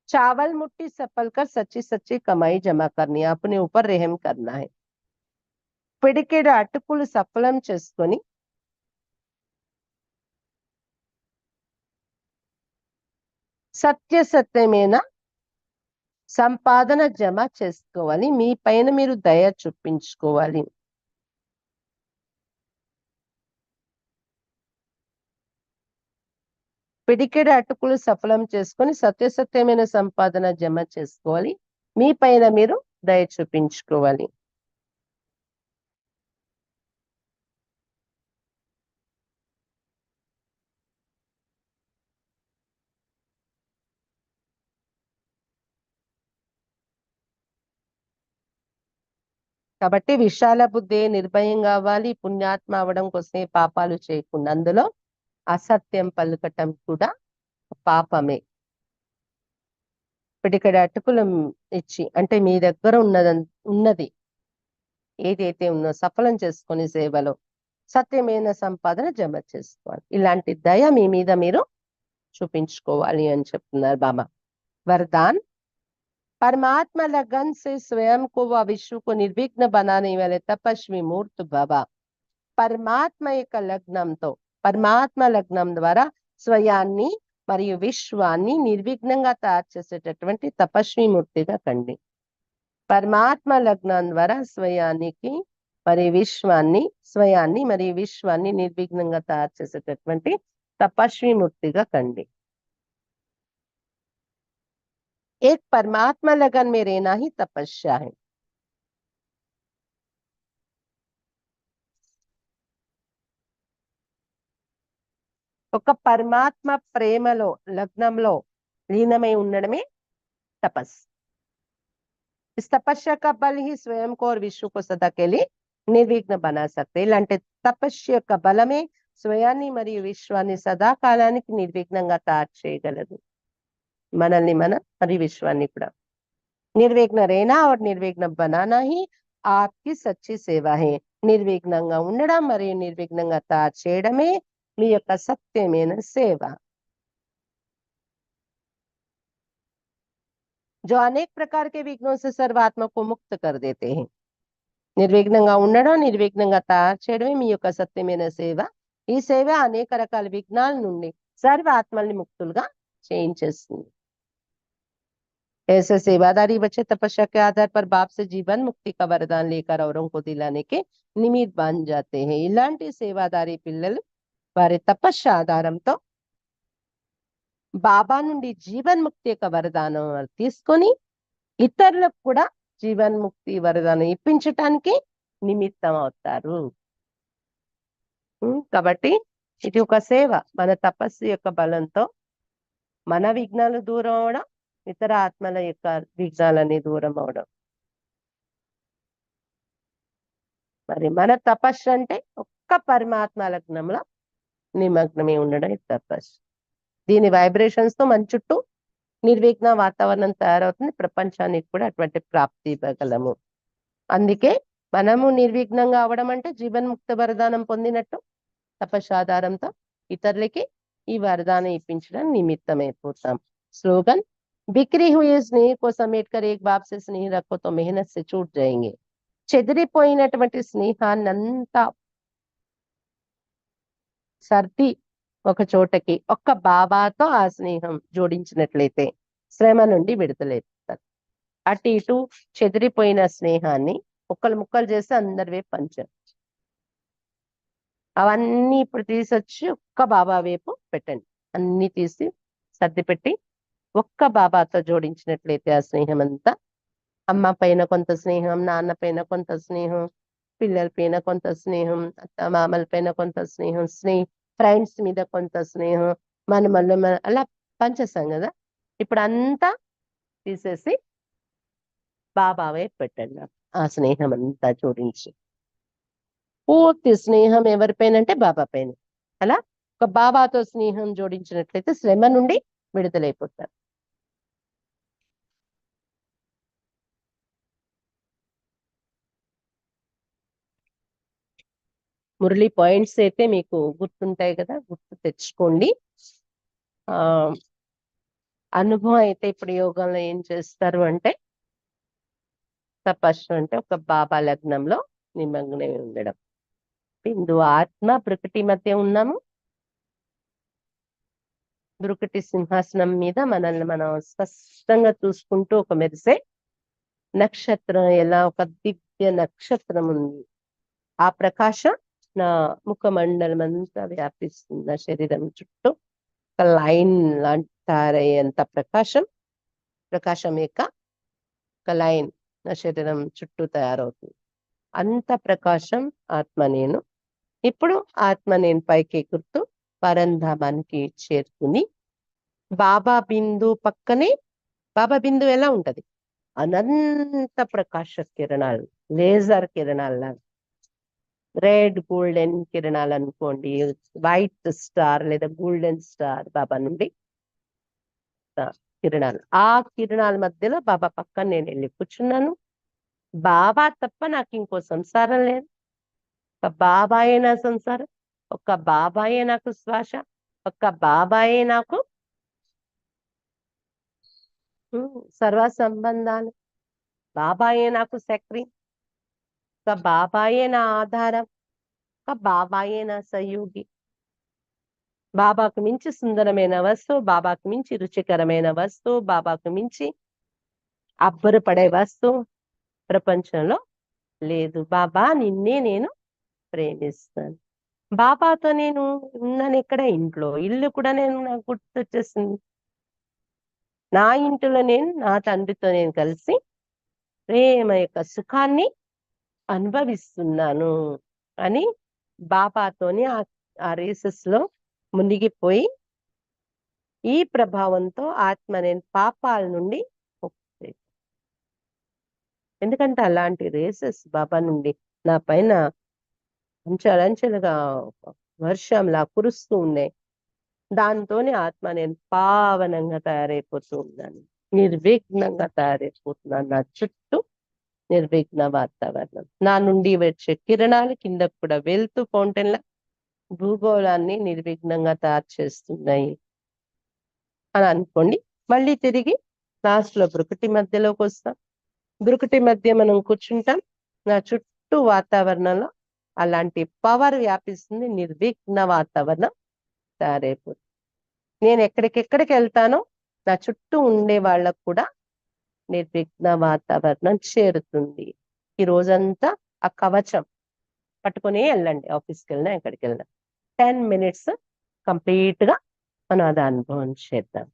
[SPEAKER 1] चावल मुट्ठी सफल कर सच्ची सच्ची कमाई जमा करनी, अपने ऊपर रहम करना है. పిడికెడు అటుకులు సఫలం చేసుకొని సత్యమైన సంపాదన జమ చేసుకోవాలి, మీ పైన మీరు దయ చూపించుకోవాలి. పిడికెడు అటుకులు సఫలం చేసుకొని సత్యసత్యమైన సంపాదన జమ చేసుకోవాలి, మీ పైన మీరు దయ చూపించుకోవాలి. కాబట్టి విశాల బుద్ధి, నిర్భయం కావాలి, పుణ్యాత్మ అవడం కోసమే పాపాలు చేయకుండా. అందులో అసత్యం పలుకటం కూడా పాపమే. పిడికెడు అటుకులు ఇచ్చి, అంటే మీ దగ్గర ఉన్నది ఏదైతే ఉందో సఫలం చేసుకొని సేవలో సత్యమైన సంపాదన జమ చేసుకోవాలి. ఇలాంటి దయ మీ మీద మీరు చూపించుకోవాలి అని చెప్తున్నారు బాబా. वरदान, परमात्मा लगन से स्वयं को व विश्व को निर्विघ्न बनाने वाले तपस्वी मूर्त बाबा పరమాత్మ యొక్క లగ్నంతో, పరమాత్మ లగ్నం ద్వారా స్వయాన్ని మరియు విశ్వాన్ని నిర్విఘ్నంగా తయారు చేసేటటువంటి తపస్వి మూర్తిగా కండి. పరమాత్మ లగ్నం ద్వారా స్వయాన్ని మరియు విశ్వాన్ని నిర్విఘ్నంగా తయారు చేసేటటువంటి తపస్వి మూర్తిగా కండి. एक परमात्मा लगन में रहना ही तपस्या है. ఒక పరమాత్మ ప్రేమలో, లగ్నంలో లీనమై ఉండడమే తపస్సు. इस तपस्या का बल ही स्वयं को और विश्व को सदा के लिए నిర్విఘ్న బనా సక్తే. ఇలాంటి తపస్సు యొక్క బలమే స్వయాన్ని మరియు విశ్వాన్ని సదాకాలానికి నిర్విఘ్నంగా తయారు చేయగలదు. మనల్ని మరియు విశ్వాన్ని కూడా. నిర్విఘ్న రేనా और నిర్విఘ్న బనానా ही आपकी सच्ची सेवा है. నిర్విఘ్నంగా ఉండడం మరియు నిర్విఘ్నంగా తయారు చేయడమే మీ యొక్క సత్యమైన సేవ. जो अनेक प्रकार के विघ्नों से सर्वात्मा को मुक्त कर देते हैं. నిర్విఘ్నంగా ఉండడం, నిర్విఘ్నంగా తయారు చేయడమే మీ యొక్క సత్యమైన సేవ. ఈ సేవ అనేక రకాల విఘ్నాల నుండి సర్వ ఆత్మల్ని ముక్తులుగా చేయించేస్తుంది. ऐसे सेवादारी बच्चे तपस्या के आधार पर बाप से जीवन मुक्ति का वरदान लेकर औरों को दिलाने के निमित्त बन जाते हैं. ఇలాంటి సేవాదారి పిల్లలు వారి తపస్సు ఆధారంతో బాబా నుండి జీవన్ముక్తి యొక్క వరదానం తీసుకొని ఇతరులకు కూడా జీవన్ముక్తి వరదానం ఇప్పించటానికి నిమిత్తం అవుతారు. కాబట్టి ఇది ఒక సేవ. మన తపస్సు యొక్క బలంతో మన విఘ్నాలు దూరం అవడం, ఇతర ఆత్మల యొక్క విఘ్నాలన్నీ దూరం అవడం. మరి మన తపస్సు అంటే ఒక్క పరమాత్మ లగ్నంలో నిమగ్నమే ఉండడం తపస్సు. దీని వైబ్రేషన్స్ తో మన చుట్టూ నిర్విఘ్న వాతావరణం తయారవుతుంది. ప్రపంచానికి కూడా అటువంటి ప్రాప్తి ఇవ్వగలము. అందుకే మనము నిర్విఘ్నంగా అవడం అంటే జీవన్ముక్త వరదానం పొందినట్టు. తపస్సు ఆధారంతో ఇతరులకి ఈ వరదానం ఇప్పించడం నిమిత్తమైపోతాం. స్లోగన్, బిక్రీ హుయే స్నేహ को समेट कर एक बाप से स्नेह रखो तो मेहनत से छूट जाएंगे. చెదిరిపోయినటువంటి స్నేహాన్నంతా సర్ది ఒక చోటకి ఒక్క బాబాతో ఆ స్నేహం జోడించినట్లయితే శ్రమ నుండి విడుదలైపోతారు. అటు ఇటు చెదిరిపోయిన స్నేహాన్ని ముక్కలు చేసి అందరి వైపు పంచారు. అవన్నీ ఇప్పుడు తీసొచ్చి ఒక్క బాబా వైపు పెట్టండి. అన్ని తీసి సర్ది పెట్టి ఒక్క బాబాతో జోడించినట్లయితే ఆ స్నేహం అంతా, అమ్మ పైన కొంత స్నేహం, నాన్న పైన కొంత స్నేహం, పిల్లల పైన కొంత స్నేహం, అత్త మామల పైన కొంత స్నేహం, ఫ్రెండ్స్ మీద కొంత స్నేహం, మళ్ళీ అలా పంచేస్తాం కదా. ఇప్పుడు అంతా తీసేసి బాబా వైపు పెట్టండి. ఆ స్నేహం అంతా జోడించి పూర్తి స్నేహం ఎవరిపైన అంటే బాబా పైన. అలా ఒక బాబాతో స్నేహం జోడించినట్లయితే శ్రమ నుండి విడుదలైపోతారు. మురళి పాయింట్స్ అయితే మీకు గుర్తుంటాయి కదా, గుర్తు తెచ్చుకోండి. అనుభవం అయితే ఇప్పుడు యోగంలో ఏం చేస్తారు అంటే, తపస్సు అంటే ఒక బాబా లగ్నంలో నిమగ్నమై ఉండడం. బిందు ఆత్మ ప్రకృతి మధ్య ఉన్నాము. బ్రుకుటి సింహాసనం మీద మనల్ని మనం స్పష్టంగా చూసుకుంటూ ఒక మెరిసే నక్షత్రం, ఎలా ఒక దివ్య నక్షత్రం ఉంది. ఆ ప్రకాశం నా ముఖమండలం అంతా వ్యాపిస్తుంది. నా శరీరం చుట్టూ ఒక లైన్ లాంటి తయారయ్యేంత ప్రకాశం యొక్క ఒక లైన్ నా శరీరం చుట్టూ తయారవుతుంది. అంత ప్రకాశం ఆత్మ నేను. ఇప్పుడు ఆత్మ నేను పైకి ఎగురుతూ పరంధామానికి చేరుకుని బాబా బిందు పక్కనే, బాబా బిందు ఎలా ఉంటది, అనంత ప్రకాశ కిరణాలు, లేజర్ కిరణాలు, రెడ్ గోల్డెన్ కిరణాలు అనుకోండి, వైట్ స్టార్ లేదా గోల్డెన్ స్టార్ బాబా నుండి కిరణాలు. ఆ కిరణాల మధ్యలో బాబా పక్కన నేను వెళ్ళి కూర్చున్నాను. బాబా తప్ప నాకు ఇంకో సంసారం లేదు. ఒక బాబాయే నా సంసారం, ఒక బాబాయే నాకు శ్వాస, ఒక బాబాయే నాకు సర్వ సంబంధాలు, బాబాయే నాకు సక్రి, ఒక బాబాయే నా ఆధారం, ఒక బాబాయే నా సహయోగి. బాబాకు మించి సుందరమైన వస్తువు, బాబాకు మించి రుచికరమైన వస్తువు, బాబాకు మించి అబ్బరపడే వస్తువు ప్రపంచంలో లేదు. బాబా నిన్నే నేను ప్రేమిస్తాను. బాబాతో నేను ఉన్నాను ఇక్కడ, ఇంట్లో. ఇల్లు కూడా నాకు గుర్తొచ్చేసింది. నా ఇంటిలో నేను నా తండ్రితో నేను కలిసి ప్రేమ యొక్క సుఖాన్ని అనుభవిస్తున్నాను అని బాబాతోని ఆ రేసెస్ లో మునిగిపోయి ఈ ప్రభావంతో ఆత్మ నేను పాపాల నుండి ముక్తి. ఎందుకంటే అలాంటి రేసెస్ బాబా నుండి నా పైన అంచెలంచెలుగా వర్షంలా కురుస్తూ ఉన్నాయి. దాంతోనే ఆత్మ నేను పావనంగా తయారైపోతూ ఉన్నాను, నిర్విఘ్నంగా తయారైపోతున్నాను. నా చుట్టూ నిర్విఘ్న వాతావరణం, నా నుండి వచ్చే కిరణాలు కిందకు కూడా వెళ్తూ ఫౌంటైన్ల భూగోళాన్ని నిర్విఘ్నంగా తయారు చేస్తున్నాయి అని అనుకోండి. మళ్ళీ తిరిగి లాస్ట్ లో బ్రుకుటి మధ్యలోకి వస్తాం. బ్రుకుటి మధ్య మనం కూర్చుంటాం. నా చుట్టూ వాతావరణంలో అలాంటి పవర్ వ్యాపిస్తుంది, నిర్విఘ్న వాతావరణం తయారైపోతుంది. నేను ఎక్కడికెక్కడికి వెళ్తానో నా చుట్టూ ఉండే వాళ్ళకు కూడా నిర్విఘ్న వాతావరణం చేరుతుంది. ఈ రోజంతా ఆ కవచం పట్టుకుని వెళ్ళండి. ఆఫీస్కి వెళ్ళినా ఎక్కడికి వెళ్ళినా 10 minutes కంప్లీట్ గా మనం అది అనుభవం చేద్దాం.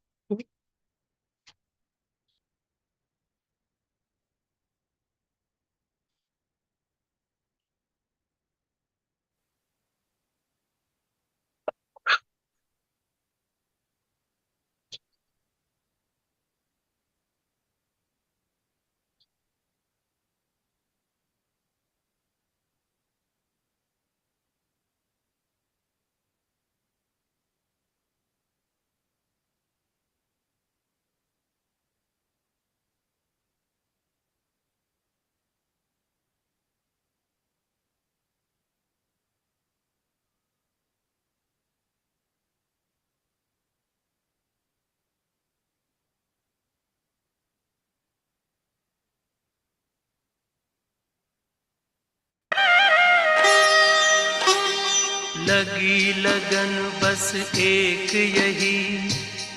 [SPEAKER 2] लगी लगन बस एक यही,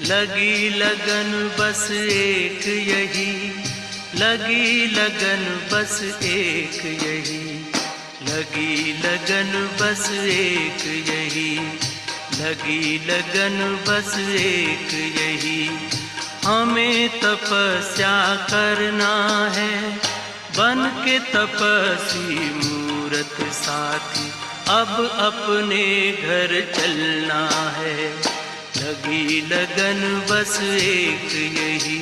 [SPEAKER 2] लगी लगन बस एक यही, लगी लगन बस एक यही, लगी लगन बस एक यही, लगी लगन बस एक यही। हमें तपस्या करना है, बन के तपस्वी मूरत साथी, अब अपने घर चलना है। लगी लगन बस एक यही,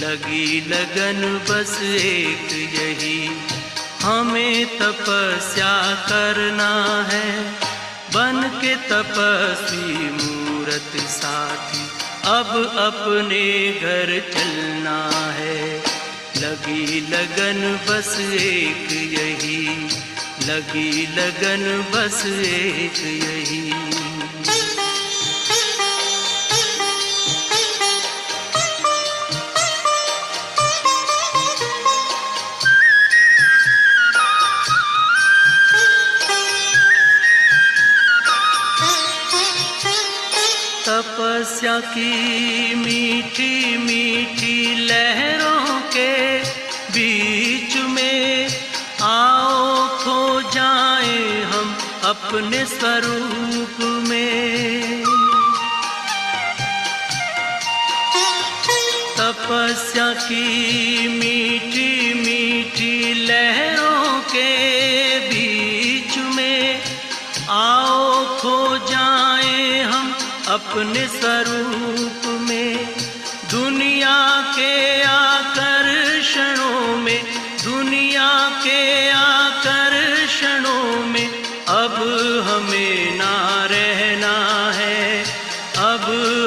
[SPEAKER 2] लगी लगन बस एक यही। हमें तपस्या करना है, बन के तपस्वी मूरत साथी, अब अपने घर चलना है। लगी लगन बस एक यही, लगी लगन बस एक यही। तपस्या की मीठी मीठी लहरों के बीच में आओ खो जाएं हम अपने स्वरूप में। तपस्या की मीठी मीठी लहरों के बीच में आओ खो जाएं हम अपने स्वरूप में। दुनिया के आकर्षणों में, दुनिया के आकर्षणों में अब हमें ना रहना है, अब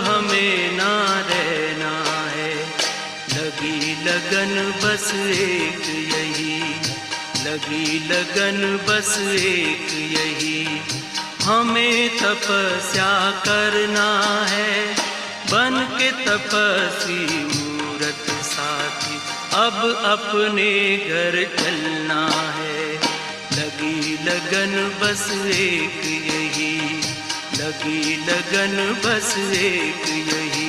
[SPEAKER 2] हमें ना रहना है। लगी लगन बस एक यही, लगी लगन बस एक यही, हमें तपस्या करना है बन के तपस्वी मूरत साथी। अब अपने घर चलना है, लगी लगन बस एक यही, लगी लगन बस एक यही।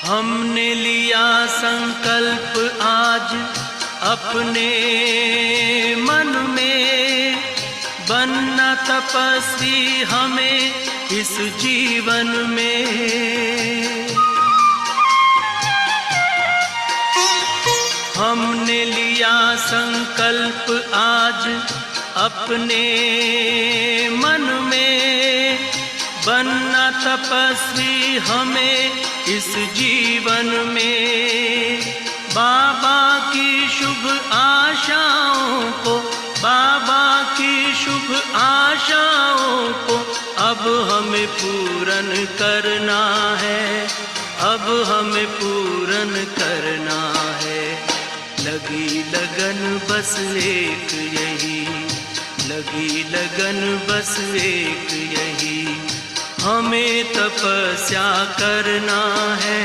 [SPEAKER 2] हमने लिया संकल्प आज अपने मन में, बनना तपस्वी हमें इस जीवन में। हमने लिया संकल्प आज अपने मन में, बनना तपस्वी हमें इस जीवन में। बाबा की शुभ आशाओं को, बाबा की शुभ आशाओं को अब हमें पूर्ण करना है, अब हमें पूर्ण करना है। लगी लगन बस एक यही, लगी लगन बस एक यही, हमें तपस्या करना है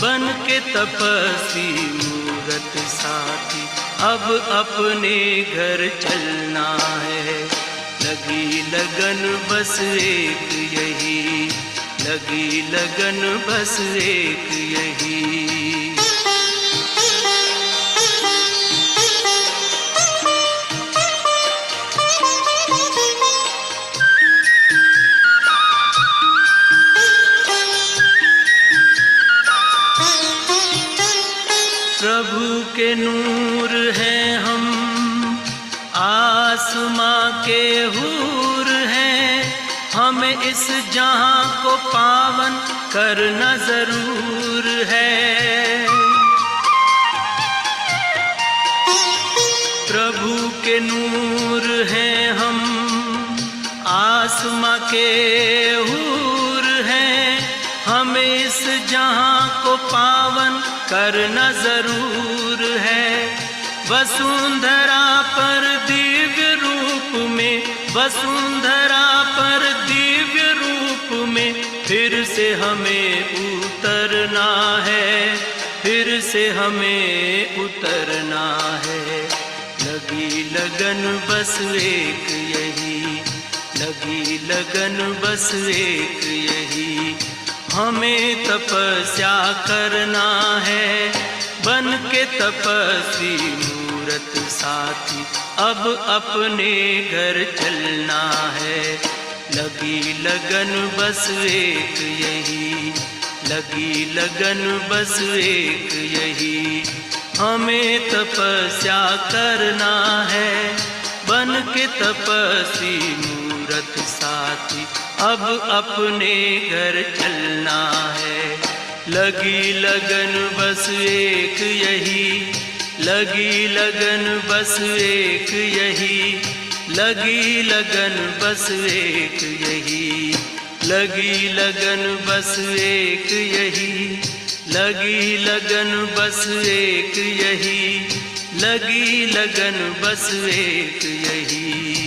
[SPEAKER 2] बन के तपस्वी मूरत साथी। अब अपने घर चलना है, लगी लगन बस एक यही, लगी लगन बस एक यही। प्रभु के नूर हैं हम, आसमां के हूर हैं, हमें इस जहां को पावन करना जरूर है। प्रभु के नूर हैं हम, आसमां के हूर हैं, हमें इस जहां को पावन करना जरूर है। वसुंधरा पर दिव्य रूप में, वसुंधरा पर दिव्य रूप में फिर से हमें उतरना है, फिर से हमें उतरना है। लगी लगन बस एक यही, लगी लगन बस एक यही, हमें तपस्या करना है बन के तपस्वी मूरत साथी। अब अपने घर चलना है, लगी लगन बस एक यही, लगी लगन बस एक यही, हमें तपस्या करना है बन के तपस्वी मूरत साथी। अब अपने घर चलना है, लगी लगन बस एक यही, लगी लगन बस एक यही, लगी लगन बस एक यही, लगी लगन बस एक यही, लगी लगन बस एक यही, लगी लगन बस एक यही।